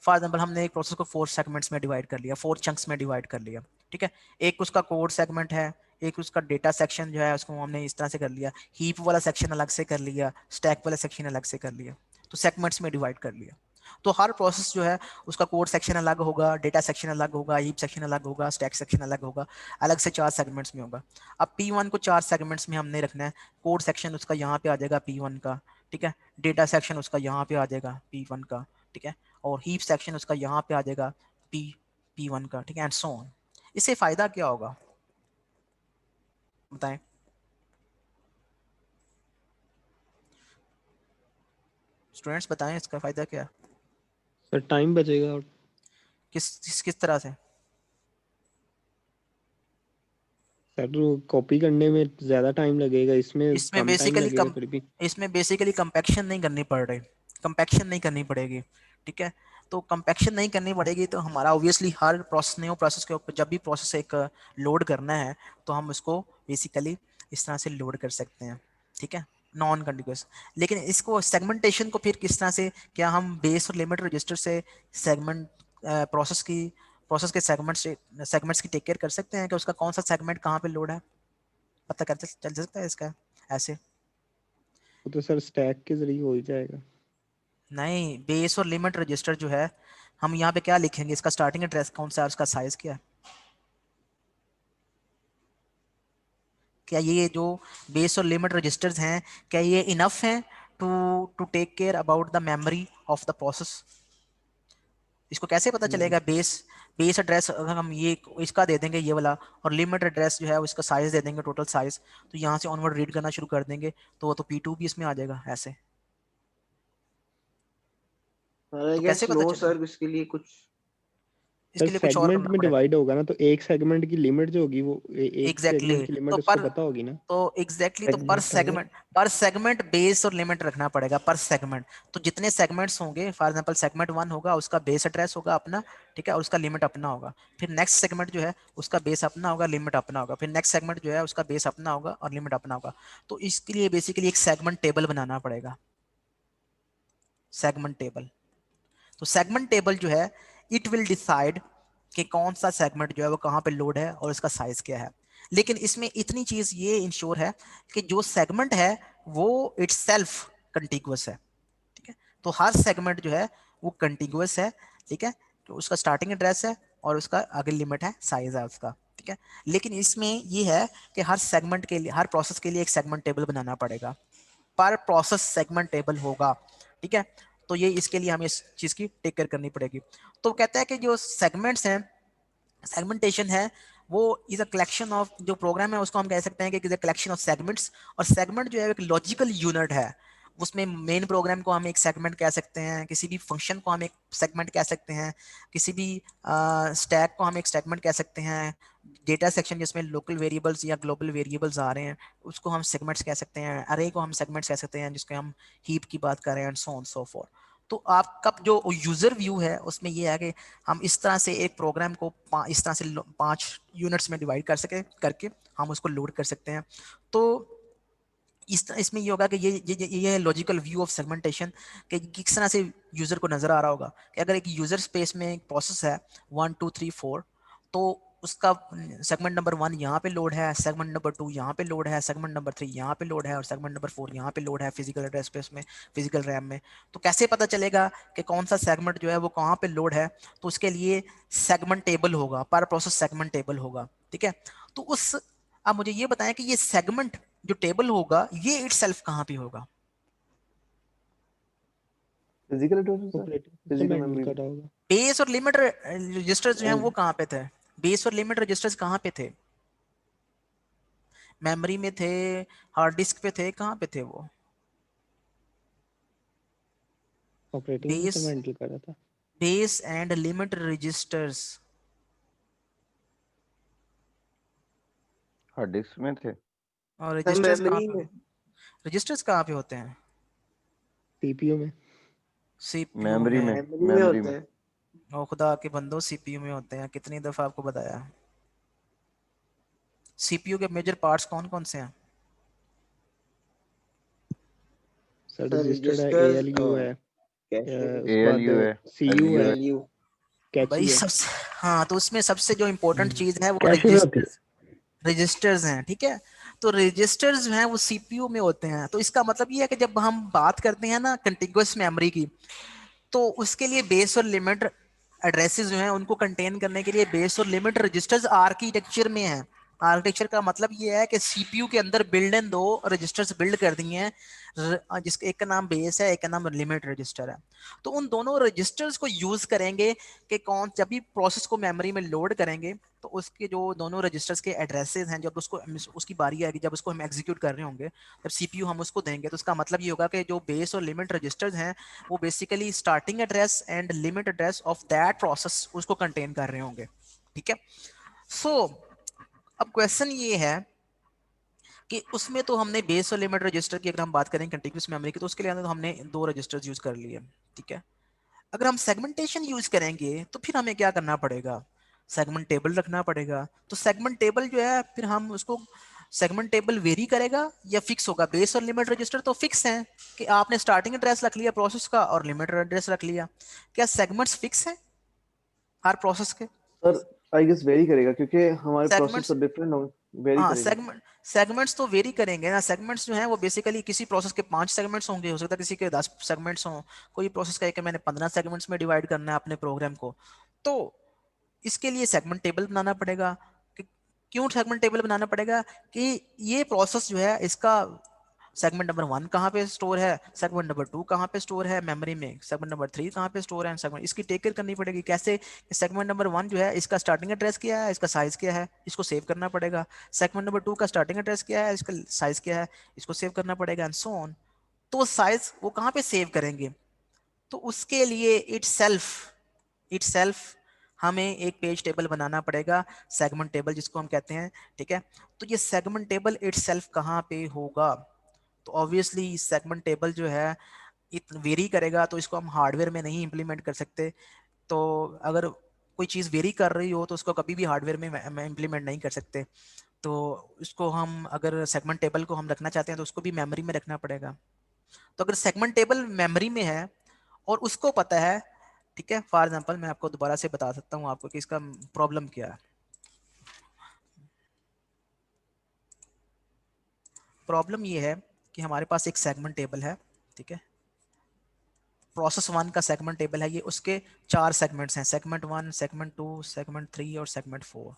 फॉर एग्जाम्पल हमने एक प्रोसेस को 4 सेगमेंट्स में डिवाइड कर लिया, 4 चंक्स में डिवाइड कर लिया। ठीक है, एक उसका कोड सेगमेंट है, एक उसका डेटा सेक्शन जो है उसको हमने इस तरह से कर लिया, हीप वाला सेक्शन अलग से कर लिया, स्टैक वाला सेक्शन अलग से कर लिया, तो सेगमेंट्स में डिवाइड कर लिया। तो हर प्रोसेस जो है उसका कोड सेक्शन अलग होगा, डेटा सेक्शन अलग होगा, हीप सेक्शन अलग होगा, स्टैक सेक्शन अलग होगा, अलग से 4 सेगमेंट्स में होगा। अब P1 को 4 सेगमेंट्स में हमने रखना है। कोड सेक्शन उसका यहाँ पे आ जाएगा P1 का। ठीक है, डेटा सेक्शन उसका यहाँ पे आ जाएगा P1 का। ठीक है, और हीप सेक्शन उसका यहाँ पे आ जाएगा P1 का। ठीक है, एंड सो ऑन। इससे फायदा क्या होगा बताएं। स्टूडेंट्स बताएं इसका फायदा क्या है? सर टाइम बचेगा और किस तरह से? सर कॉपी करने में ज्यादा टाइम लगेगा, इसमें इसमें कम टाइम बेसिकली लगेगा फिर भी। इसमें बेसिकली कंपैक्शन नहीं करनी पड़ रही, कंपैक्शन नहीं करनी पड़ेगी। ठीक है, तो कंपैक्शन नहीं करनी पड़ेगी, तो हमारा ऑब्वियसली हर प्रोसेस, न्यू प्रोसेस के ऊपर जब भी प्रोसेस एक लोड करना है तो हम उसको बेसिकली इस तरह से लोड कर सकते हैं। ठीक है, नॉन कंटिन्यूअस। लेकिन इसको सेगमेंटेशन को फिर किस तरह से, क्या हम बेस और लिमिट रजिस्टर से सेगमेंट प्रोसेस के सेगमेंट्स की टेक केयर कर सकते हैं कि उसका कौन सा सेगमेंट कहाँ पे लोड है, पता कर चल सकता है इसका ऐसे? वो तो सर स्टैक के जरिए हो ही जाएगा। नहीं, बेस और लिमिट रजिस्टर जो है, हम यहाँ पे क्या लिखेंगे, इसका स्टार्टिंग एड्रेस कौन सा है, उसका साइज क्या है? क्या ये जो बेस और लिमिट रजिस्टर्स हैं, क्या ये इनफ हैं to to take care about the memory of the process? इसको कैसे पता नहीं चलेगा बेस एड्रेस अगर हम ये इसका दे देंगे ये वाला, और लिमिट एड्रेस जो है उसका साइज दे देंगे, टोटल साइज, तो यहाँ से ऑनवर्ड रीड करना शुरू कर देंगे, तो वो तो P2 भी इसमें आ जाएगा ऐसे। आई तो कैसे गेस पता नो चलेगा? सर, इसके लिए कुछ सर इसके लिए कुछ और सेगमेंट करना में पड़ेगा। डिवाइड होगा ना, तो एक सेगमेंट की लिमिट जो होगी वो एक एग्जैक्टली सेगमेंट की लिमिट तो उसको पता होगी ना। तो सेगमेंट अगर पर सेगमेंट बेस और लिमिट रखना पड़ेगा पर सेगमेंट। तो जितने सेगमेंट्स होंगे, फॉर एग्जांपल सेगमेंट 1 होगा, उसका बेस एड्रेस होगा अपना। ठीक है, और उसका लिमिट अपना होगा। फिर नेक्स्ट सेगमेंट जो है उसका बेस अपना होगा, लिमिट अपना होगा। फिर नेक्स्ट सेगमेंट जो है उसका बेस अपना होगा और लिमिट अपना होगा। तो इसके लिए बेसिकली एक सेगमेंट टेबल बनाना पड़ेगा, सेगमेंट टेबल। तो सेगमेंट टेबल जो है इट विल डिसाइड कि कौन सा सेगमेंट जो है वो कहाँ पे लोड है और इसका साइज क्या है। लेकिन इसमें इतनी चीज ये इंश्योर है कि जो सेगमेंट है वो इटसेल्फ कंटिग्यूअस है। ठीक है, तो हर सेगमेंट जो है वो कंटिग्यूअस है। ठीक है, तो उसका स्टार्टिंग एड्रेस है और उसका आगे लिमिट है, साइज है उसका। ठीक है, लेकिन इसमें ये है कि हर सेगमेंट के लिए, हर प्रोसेस के लिए एक सेगमेंट टेबल बनाना पड़ेगा, पर प्रोसेस सेगमेंट टेबल होगा। ठीक है, तो ये इसके लिए हमें इस चीज की टेक केयर करनी पड़ेगी। तो कहता है कि जो सेगमेंट्स हैं सेगमेंटेशन है वो इज अ कलेक्शन ऑफ, जो प्रोग्राम है उसको हम कह सकते हैं कि is a collection of segments, और सेगमेंट जो है एक लॉजिकल यूनिट है। उसमें मेन प्रोग्राम को हम एक सेगमेंट कह सकते हैं, किसी भी फंक्शन को हम एक सेगमेंट कह सकते हैं, किसी भी स्टैक को हम एक सेगमेंट कह सकते हैं, डेटा सेक्शन जिसमें लोकल वेरिएबल्स या ग्लोबल वेरिएबल्स आ रहे हैं उसको हम सेगमेंट्स कह सकते हैं, अरे को हम सेगमेंट्स कह सकते हैं जिसके हम हीप की बात कर रहे हैं, and so on so for. तो आपका जो यूजर व्यू है उसमें ये है कि हम इस तरह से एक प्रोग्राम को इस तरह से 5 यूनिट्स में डिवाइड कर सके करके हम उसको लोड कर सकते हैं। तो इसमें ये होगा कि ये है लॉजिकल व्यू ऑफ सेगमेंटेशन, कि किस तरह से यूजर को नजर आ रहा होगा कि अगर एक यूजर स्पेस में एक प्रोसेस है 1 2 3 4, तो उसका सेगमेंट नंबर 1 यहाँ पे लोड है, सेगमेंट नंबर 2 यहाँ पे लोड है, सेगमेंट नंबर 3 यहाँ पे लोड है, और सेगमेंट नंबर 4 यहाँ पे लोड है फिजिकल एड्रेस स्पेस में, फिजिकल रैम में। तो कैसे पता चलेगा कि कौन सा सेगमेंट जो है वो कहाँ पे लोड है? तो उसके लिए सेगमेंट टेबल होगा, पर प्रोसेस सेगमेंट टेबल होगा, ठीक है। तो उस, आप मुझे ये बताएं कि ये सेगमेंट जो टेबल होगा ये इटसेल्फ कहाँ पे होगा? Physical address sir, operating system physical handle memory कर में। रहा होगा। बेस और लिमिट रजिस्टर्स जो हैं वो कहाँ पे थे? बेस और लिमिट रजिस्टर्स कहाँ पे थे? मेमोरी में थे, हार्ड डिस्क पे थे, कहाँ पे थे वो? ऑपरेटिंग बेस, सिस्टम हैंडल कर रहा था। Base and limit registers hard disk में थे। और सर रजिस्टर्स कहाँ मेमोरी पे? में, रजिस्टर्स कहाँ पे होते हैं? सीपीयू में। सीपीयू मेमोरी में? में, मेमोरी में मेमोरी होते में। हैं। ओ खुदा के बंदो, सीपीयू में होते हैं। कितनी दफा आपको बताया? सीपीयू के मेजर पार्ट्स कौन कौन से हैं? सर सर रजिस्टर्ड है, रजिस्टर्स, एएलयू है, कैशे, उसके बाद एएलयू है, सीयू एलयू है, है। एलयू। भाई कैची है। सबसे, हाँ, तो उसमें सबसे जो इम्पोर्टेंट चीज है वो कैशे में होती है। रजिस्टर्स हैं, ठीक है। तो रजिस्टर्स जो हैं वो सीपीयू में होते हैं। तो इसका मतलब ये है कि जब हम बात करते हैं ना कंटिगुअस मेमोरी की, तो उसके लिए बेस और लिमिट एड्रेसेस जो हैं उनको कंटेन करने के लिए बेस और लिमिट रजिस्टर्स आर्किटेक्चर में है। आर्किटेक्चर का मतलब ये है कि सीपीयू के अंदर बिल्ड इन 2 रजिस्टर्स बिल्ड कर दिए हैं, जिसके एक का नाम बेस है, एक का नाम लिमिट रजिस्टर है। तो उन दोनों रजिस्टर्स को यूज करेंगे कि कौन, जब भी प्रोसेस को मेमोरी में लोड करेंगे तो उसके जो दोनों रजिस्टर्स के एड्रेसेस हैं, जब उसको उसकी बारी आएगी, जब उसको हम एग्जीक्यूट कर रहे होंगे, जब सीपीयू हम उसको देंगे, तो उसका मतलब ये होगा कि जो बेस और लिमिट रजिस्टर्स हैं वो basically starting address and limit address of that process उसको कंटेन कर रहे होंगे, ठीक है। सो अब क्वेश्चन ये है कि उसमें तो हमने बेस और लिमिट रजिस्टर की, अगर हम बात करें कंटिन्यूअस मेमोरी की, तो उसके लिए तो हमने 2 रजिस्टर्स यूज कर लिए, ठीक है। अगर हम सेगमेंटेशन यूज करेंगे तो फिर हमें क्या करना पड़ेगा? सेगमेंट टेबल रखना पड़ेगा। तो सेगमेंट टेबल जो है फिर हम उसको, सेगमेंट टेबल वेरी करेगा या फिक्स होगा? बेस और लिमिट रजिस्टर तो फिक्स हैं कि आपने स्टार्टिंग एड्रेस रख लिया प्रोसेस का और लिमिट एड्रेस रख लिया। क्या सेगमेंट्स फिक्स हैं हर प्रोसेस के? सर आई गेस वेरी करेगा क्योंकि हमारे प्रोसेस सेगमेंट्स, तो डिफरेंट हो, वेरी हाँ, करेगा। सेगमेंट्स तो वेरी करेंगे ना। सेगमेंट्स जो हैं वो बेसिकली किसी प्रोसेस के 5 सेगमेंट्स होंगे, हो सकता है किसी के 10 सेगमेंट्स हों, कोई प्रोसेस का है कि मैंने 15 सेगमेंट्स में डिवाइड करना है अपने प्रोग्राम को। तो इसके लिए सेगमेंट टेबल बनाना पड़ेगा। क्यों सेगमेंट टेबल बनाना पड़ेगा? कि ये प्रोसेस जो है इसका सेगमेंट नंबर 1 कहाँ पे स्टोर है, सेगमेंट नंबर 2 कहाँ पे स्टोर है मेमोरी में, सेगमेंट नंबर 3 कहाँ पे स्टोर है सेगमेंट, इसकी टेक केयर करनी पड़ेगी। कैसे? सेगमेंट नंबर 1 जो है इसका स्टार्टिंग एड्रेस क्या है, इसका साइज क्या है, इसको सेव करना पड़ेगा। सेगमेंट नंबर 2 का स्टार्टिंग एड्रेस क्या है, इसका साइज क्या है, इसको सेव करना पड़ेगा, एंड सो ऑन। तो साइज वो कहाँ पे सेव करेंगे? तो उसके लिए इटसेल्फ हमें एक पेज टेबल बनाना पड़ेगा, सेगमेंट टेबल जिसको हम कहते हैं, ठीक है। तो ये सेगमेंट टेबल इटसेल्फ कहाँ पे होगा? तो ऑब्वियसली सेगमेंट टेबल जो है वेरी करेगा, तो इसको हम हार्डवेयर में नहीं इंप्लीमेंट कर सकते। तो अगर कोई चीज़ वेरी कर रही हो तो उसको कभी भी हार्डवेयर में इंप्लीमेंट नहीं कर सकते। तो इसको हम, अगर सेगमेंट टेबल को हम रखना चाहते हैं तो उसको भी मेमोरी में रखना पड़ेगा। तो अगर सेगमेंट टेबल मेमोरी में है और उसको पता है, ठीक है, फॉर एग्जांपल मैं आपको दोबारा से बता सकता हूँ आपको कि इसका प्रॉब्लम क्या है। प्रॉब्लम ये है कि हमारे पास एक सेगमेंट टेबल है, ठीक है। प्रोसेस 1 का सेगमेंट टेबल है ये, उसके 4 सेगमेंट्स हैं, सेगमेंट 1, सेगमेंट 2, सेगमेंट 3 और सेगमेंट 4।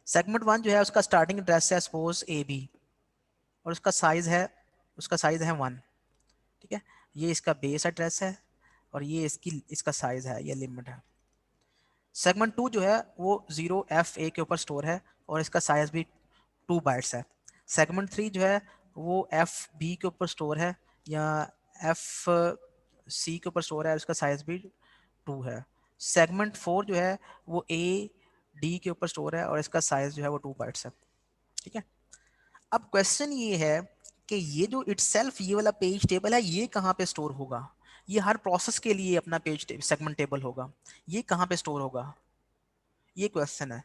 सेगमेंट 1 जो है उसका स्टार्टिंग एड्रेस है सपोज ए बी, और उसका साइज है 1, ठीक है। ये इसका बेस एड्रेस है और ये इसका साइज है, ये लिमिट है। सेगमेंट 2 जो है वो 0FA के ऊपर स्टोर है और इसका साइज भी 2 बाइट्स है। सेगमेंट 3 जो है वो FB के ऊपर स्टोर है या FC के ऊपर स्टोर है, इसका साइज भी 2 है। सेगमेंट 4 जो है वो AD के ऊपर स्टोर है और इसका साइज जो है वो 2 बाइट्स है। ठीक है, अब क्वेश्चन ये है कि ये जो इटसेल्फ ये वाला पेज टेबल है ये कहाँ पे स्टोर होगा? ये हर प्रोसेस के लिए अपना पेज सेगमेंट टेबल होगा, ये कहाँ पे स्टोर होगा, ये क्वेश्चन है।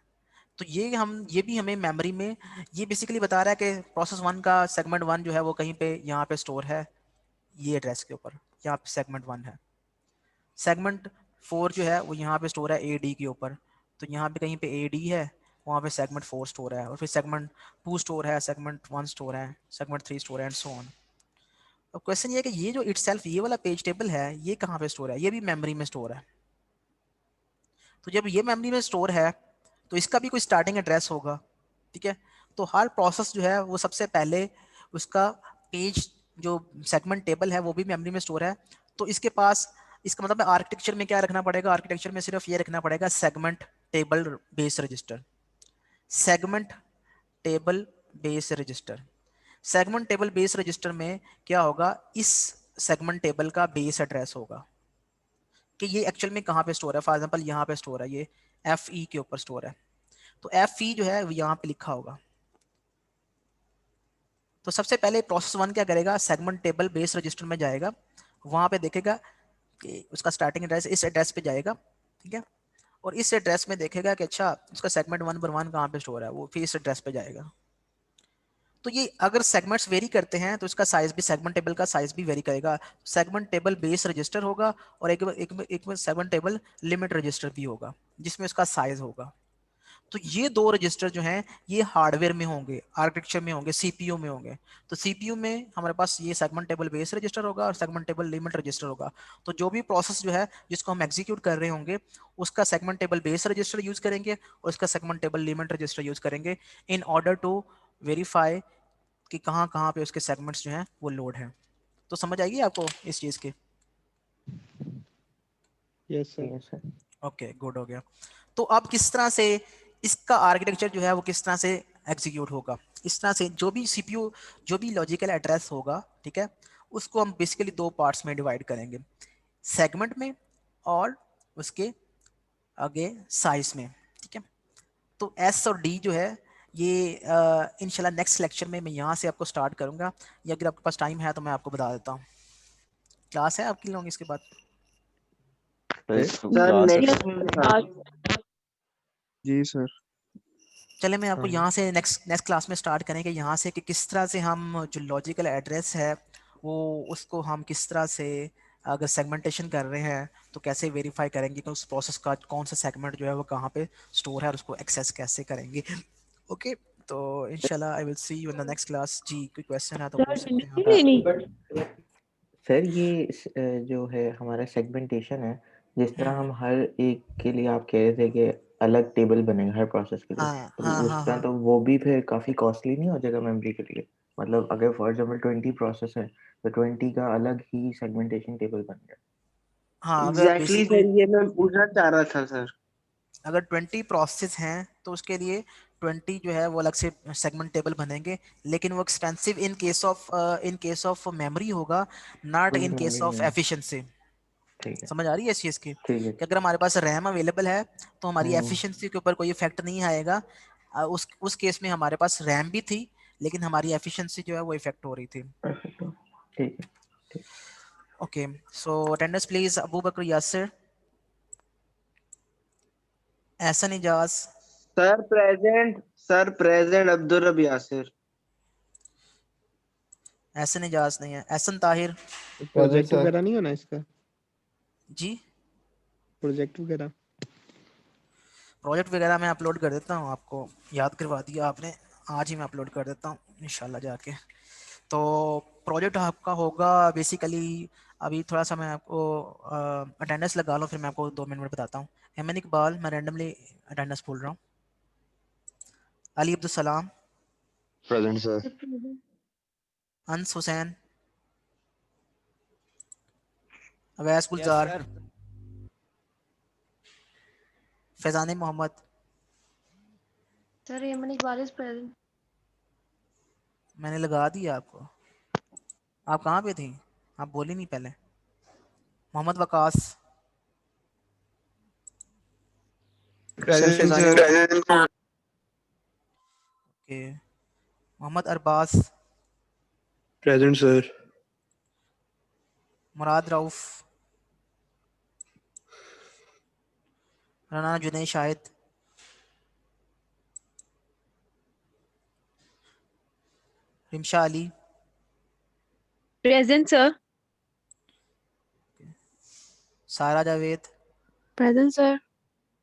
तो ये भी हमें मेमोरी में ये बेसिकली बता रहा है कि प्रोसेस 1 का सेगमेंट 1 जो है वो कहीं पे यहाँ पे स्टोर है, ये एड्रेस के ऊपर, यहाँ पे सेगमेंट 1 है। सेगमेंट 4 जो है वो यहाँ पे स्टोर है AD के ऊपर, तो यहाँ पे कहीं पे AD है, वहाँ पे सेगमेंट 4 स्टोर है, और फिर सेगमेंट 2 स्टोर है, सेगमेंट 1 स्टोर है, सेगमेंट 3 स्टोर है, एंड सो ऑन। अब क्वेश्चन ये है कि ये जो इटसेल्फ ये वाला पेज टेबल है ये कहाँ पे स्टोर है? ये भी मेमोरी में स्टोर है। तो जब ये मेमोरी में स्टोर है तो इसका भी कोई स्टार्टिंग एड्रेस होगा। ठीक है, तो हर प्रोसेस जो है वो सबसे पहले उसका पेज जो सेगमेंट टेबल है वो भी मेमोरी में स्टोर है। तो इसके पास, इसका मतलब आर्किटेक्चर में क्या रखना पड़ेगा? आर्किटेक्चर में सिर्फ ये रखना पड़ेगा segment table base register, segment table base register. Segment table base register में क्या होगा? इस सेगमेंट टेबल का बेस एड्रेस होगा कि ये एक्चुअल में कहाँ पे स्टोर है। फॉर एग्जांपल यहाँ पे स्टोर है, ये FE के ऊपर स्टोर है, तो FE जो है वो यहाँ पे लिखा होगा। तो सबसे पहले प्रोसेस 1 क्या करेगा? सेगमेंट टेबल बेस रजिस्टर में जाएगा, वहाँ पे देखेगा कि उसका स्टार्टिंग एड्रेस इस एड्रेस पे जाएगा। ठीक है, और इस एड्रेस में देखेगा कि अच्छा उसका सेगमेंट 1 कहाँ पे स्टोर है, वो फिर इस एड्रेस पे जाएगा। तो ये अगर सेगमेंट्स वेरी करते हैं तो इसका साइज भी, सेगमेंट टेबल का साइज भी वेरी करेगा। सेगमेंट टेबल बेस रजिस्टर होगा और एक सेगमेंट टेबल लिमिट रजिस्टर भी होगा जिसमें उसका साइज होगा। तो ये दो रजिस्टर जो हैं ये हार्डवेयर में होंगे, आर्किटेक्चर में होंगे, CPU में होंगे। तो CPU में हमारे पास ये सेगमेंट टेबल बेस रजिस्टर होगा और सेगमेंट टेबल लिमिट रजिस्टर होगा। तो जो भी प्रोसेस जो है जिसको हम एग्जीक्यूट कर रहे होंगे उसका segment table base register use करेंगे और उसका segment table limit register use करेंगे इन ऑर्डर टू वेरीफाई कि कहाँ कहाँ पे उसके सेगमेंट्स जो हैं वो लोड हैं। तो समझ आएगी आपको इस चीज़ की? Yes sir. Yes sir. Okay, good हो गया। तो अब किस तरह से इसका आर्किटेक्चर जो है वो किस तरह से एग्जीक्यूट होगा? इस तरह से जो भी CPU, जो भी लॉजिकल एड्रेस होगा, ठीक है, उसको हम बेसिकली दो पार्ट्स में डिवाइड करेंगे, सेगमेंट में और उसके आगे साइज में। ठीक है, तो S और D जो है ये इंशाल्लाह नेक्स्ट लेक्चर में मैं यहाँ से आपको स्टार्ट करूँगा, या अगर आपके पास टाइम है तो मैं आपको बता देता हूँ। क्लास है आपकी लोग इसके बाद? सर नेक्स्ट जी सर। चले मैं आपको हाँ। यहाँ से नेक्स्ट क्लास में स्टार्ट करेंगे, यहाँ से कि किस तरह से हम जो लॉजिकल एड्रेस है वो उसको हम किस तरह से, अगर सेगमेंटेशन कर रहे हैं तो कैसे वेरीफाई करेंगे कि उस प्रोसेस का कौन सा सेगमेंट जो है वो कहाँ पे स्टोर है और उसको एक्सेस कैसे करेंगे। ओके, तो इंशाल्लाह I will see you in the next class. जी, कोई क्वेश्चन है तो पूछ सकते हैं आप। सर ये जो है हमारा सेगमेंटेशन है, जिस तरह हम हर एक के लिए आप कह रहे थे कि अलग टेबल बनेगा हर प्रोसेस के लिए, हाँ तो हाँ उस हाँ तरह हाँ तो वो भी फिर काफ़ी कॉस्टली नहीं हो जाएगा मेमोरी के लिए? मतलब अगर फॉर एग्जांपल 20 प्रोसेस है तो 20 का अलग ही सेगमेंटेशन टेबल बन गया। हाँ, अगर एग्जैक्टली बेसिकली सर ये मैं पूछना चाह रहा था सर। अगर 20 प्रोसेस हैं तो उसके लिए 20 जो है वो अलग से सेगमेंट टेबल बनेंगे, लेकिन वो expensive in case of memory होगा, not full in case memory of में। एफिशिएंसी। ठीक है। समझ आ रही है इस चीज़ की ठीक है। कि अगर हमारे पास रैम अवेलेबल है तो हमारी हम्म। एफिशिएंसी के ऊपर कोई इफेक्ट नहीं आएगा। उस केस में हमारे पास रैम भी थी लेकिन हमारी एफिशिएंसी जो है वो इफेक्ट हो रही थी। परफेक्ट। ठीक है। ठीक। Okay, so attendance please, Abu Bakar Yasir, Ehsan Ijaz, sir present, sir present, Abdul Rab Yasir. Ehsan Ijaz नहीं है, Ehsan Tahir. Present project sir. वगैरह नहीं होना इसका? जी, प्रोजेक्ट वगैरह? प्रोजेक्ट वगैरह मैं अपलोड कर देता हूँ, आपको याद करवा दिया आपने, आज ही मैं अपलोड कर देता हूँ इंशाल्लाह जाके। तो प्रोजेक्ट आपका होगा बेसिकली, अभी थोड़ा सा मैं आपको अटेंडेंस लगा लूँ फिर मैं आपको 2 मिनट में बताता हूँ। एमन इकबाल, मैं रैंडमली अटेंडेंस बोल रहा हूँ। Ali Abdul Salam, present sir. अंस हुसैन, अवैस गुलजार, फैजान मोहम्मद, सर एमन इकबाल इज प्रेजेंट। मैंने लगा दिया आपको। आप कहाँ पे थी? आप बोली नहीं पहले। Mohammad Waqas, sir Present Faizan sir. Okay. Mohammad Arbaz, Present sir. Murad Rauf, Rana Junaid Shahid, Rimsha Ali, Present, sir. सारा जावेद, Present, sir.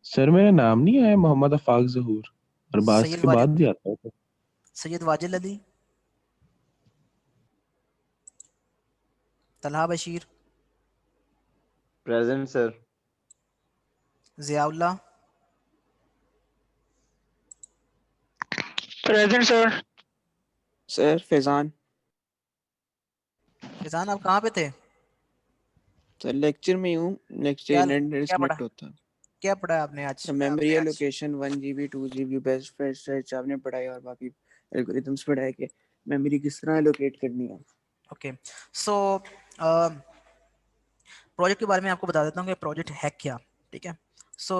सर मेरा नाम नहीं आया मोहम्मद अफाक जहूर, अरबाज सैयद के वाजिद, बाद भी आता है। Syed Wajid Ali, Talha Bashir, Present sir. Ziaullah, present sir. Sir Faizan. Faizan आप कहाँ पे थे? सर लेक्चर में हूँ, लेक्चर क्या इंटरनेट क्या पढ़ा? डिस्कनेक्ट होता है। क्या पढ़ा है आपने आज? Memory allocation 1 GB 2 GB best first search आपने पढ़ाई और बाकी एल्गोरिथम्स पढ़ाए कि मेमोरी किस तरह एलोकेट करनी है। ओके, सो प्रोजेक्ट के बारे में आपको बता देता हूँ कि प्रोजेक्ट है क्या। ठीक है, सो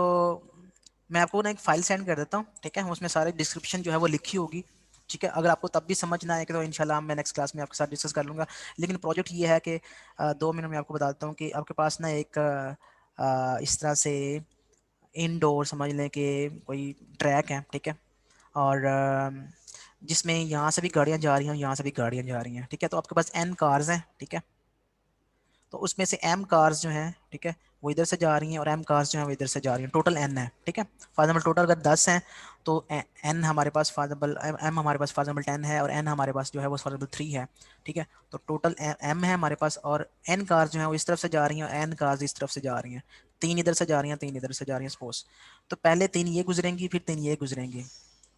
मैं आपको ना एक फाइल सेंड कर देता हूँ। ठीक है, उसमें सारे डिस्क्रिप्शन जो है वो लिखी होगी। ठीक है, अगर आपको तब भी समझ ना आए कि तो इंशाल्लाह मैं नेक्स्ट क्लास में आपके साथ डिस्कस कर लूँगा। लेकिन प्रोजेक्ट ये है कि 2 मिनट में आपको बता देता हूँ कि आपके पास ना एक इस तरह से इनडोर समझ लें कि कोई ट्रैक है। ठीक है, और जिसमें यहाँ से भी गाड़ियाँ जा रही हैं, यहाँ से भी गाड़ियाँ जा रही हैं। ठीक है, तो आपके पास n कार्स हैं। ठीक है, तो उसमें से m कार्स जो हैं, ठीक है, वो इधर से जा रही हैं और m कार्स जो हैं वो इधर से जा रही हैं। टोटल n है। ठीक है, फॉर एग्जाम्पल टोटल अगर 10 हैं तो n हमारे पास फॉर एग्जाम्पल m हमारे पास फॉर एग्जाम्पल 10 है और n हमारे पास जो है वो फॉर एग्जाम्पल 3 है। ठीक है, तो टोटल m है हमारे पास और n कार्स जो हैं वो इस तरफ से जा रही हैं और n कार्स इस तरफ से जा रही हैं। 3 इधर से जा रही हैं, 3 इधर से जा रही हैं सपोज। तो पहले 3 ये गुजरेंगी, फिर 3 ये गुजरेंगी।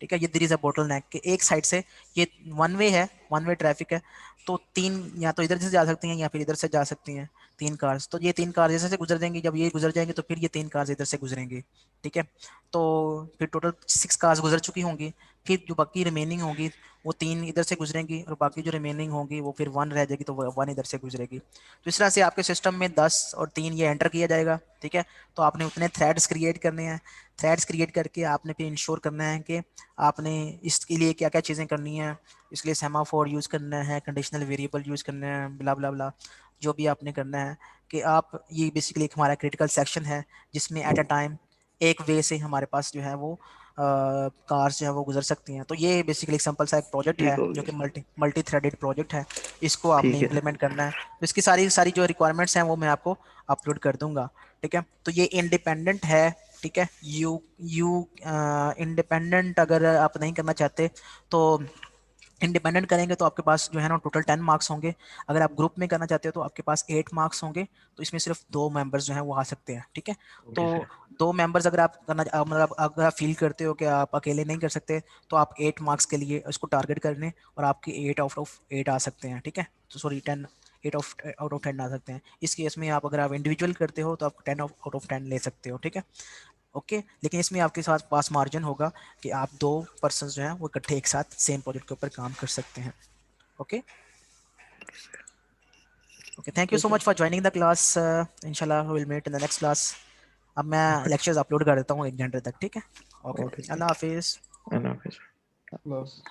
ठीक है, ये देयर इज अ बोटल नेक के एक साइड से ये वन वे है, वन वे ट्रैफिक है। तो 3 या तो इधर से जा सकती हैं या फिर इधर से जा सकती हैं 3 कार्स। तो ये 3 कार जैसे से गुजर देंगी, जब ये गुजर जाएंगे तो फिर ये 3 कार्स इधर से गुजरेंगी। ठीक है, तो फिर टोटल 6 कार्स गुजर चुकी होंगी। फिर जो बाकी रिमेनिंग होंगी वो 3 इधर से गुजरेंगी और बाकी जो रिमेनिंग होंगी वो फिर 1 रह जाएगी, तो 1 इधर से गुजरेगी। तो इस तरह से आपके सिस्टम में 10 और 3 ये एंटर किया जाएगा। ठीक है, तो आपने उतने थ्रेड्स क्रिएट करने हैं। थ्रेड्स क्रिएट करके आपने फिर इंश्योर करना है कि आपने इसके लिए क्या क्या चीज़ें करनी है। इसलिए सेमाफोर यूज़ करना है, कंडीशनल वेरिएबल यूज़ करना है, ब्ला ब्ला ब्ला जो भी आपने करना है कि आप ये बेसिकली एक हमारा क्रिटिकल सेक्शन है जिसमें एट अ टाइम एक वे से हमारे पास जो है वो कार्स जो है वो गुजर सकती हैं। तो ये बेसिकली सिंपल सा एक प्रोजेक्ट है जो कि मल्टी थ्रेडेड प्रोजेक्ट है। इसको आपने इम्प्लीमेंट करना है। तो इसकी सारी जो रिक्वायरमेंट्स हैं वो मैं आपको अपलोड कर दूंगा। ठीक है, तो ये इंडिपेंडेंट है। ठीक है, यू इंडिपेंडेंट अगर आप नहीं करना चाहते तो इंडिपेंडेंट करेंगे तो आपके पास जो है ना टोटल 10 मार्क्स होंगे। अगर आप ग्रुप में करना चाहते हो तो आपके पास 8 मार्क्स होंगे। तो इसमें सिर्फ 2 मेंबर्स जो हैं वो आ सकते हैं। ठीक है, तो 2 मेंबर्स अगर आप करना मतलब अगर आप फील करते हो कि आप अकेले नहीं कर सकते तो आप 8 मार्क्स के लिए इसको टारगेट कर लें और आपके 8 आउट ऑफ 8 आ सकते हैं। ठीक है, तो सॉरी 10 8 आउट ऑफ 10 आ सकते हैं। इस केस में आप अगर आप इंडिविजुअल करते हो तो आप 10 आउट ऑफ 10 ले सकते हो। ठीक है, ओके, लेकिन इसमें आपके साथ पास मार्जिन होगा कि आप 2 पर्सन जो हैं वो इकट्ठे एक साथ सेम प्रोजेक्ट के ऊपर काम कर सकते हैं। Okay okay, thank you so much for joining the class. इंशाल्लाह we will meet in the next class. अब मैं लेक्चर्स अपलोड कर देता हूँ 1 घंटे तक। ठीक है, ओके, अल्लाह हाफिज़। अल्लाह हाफिज़।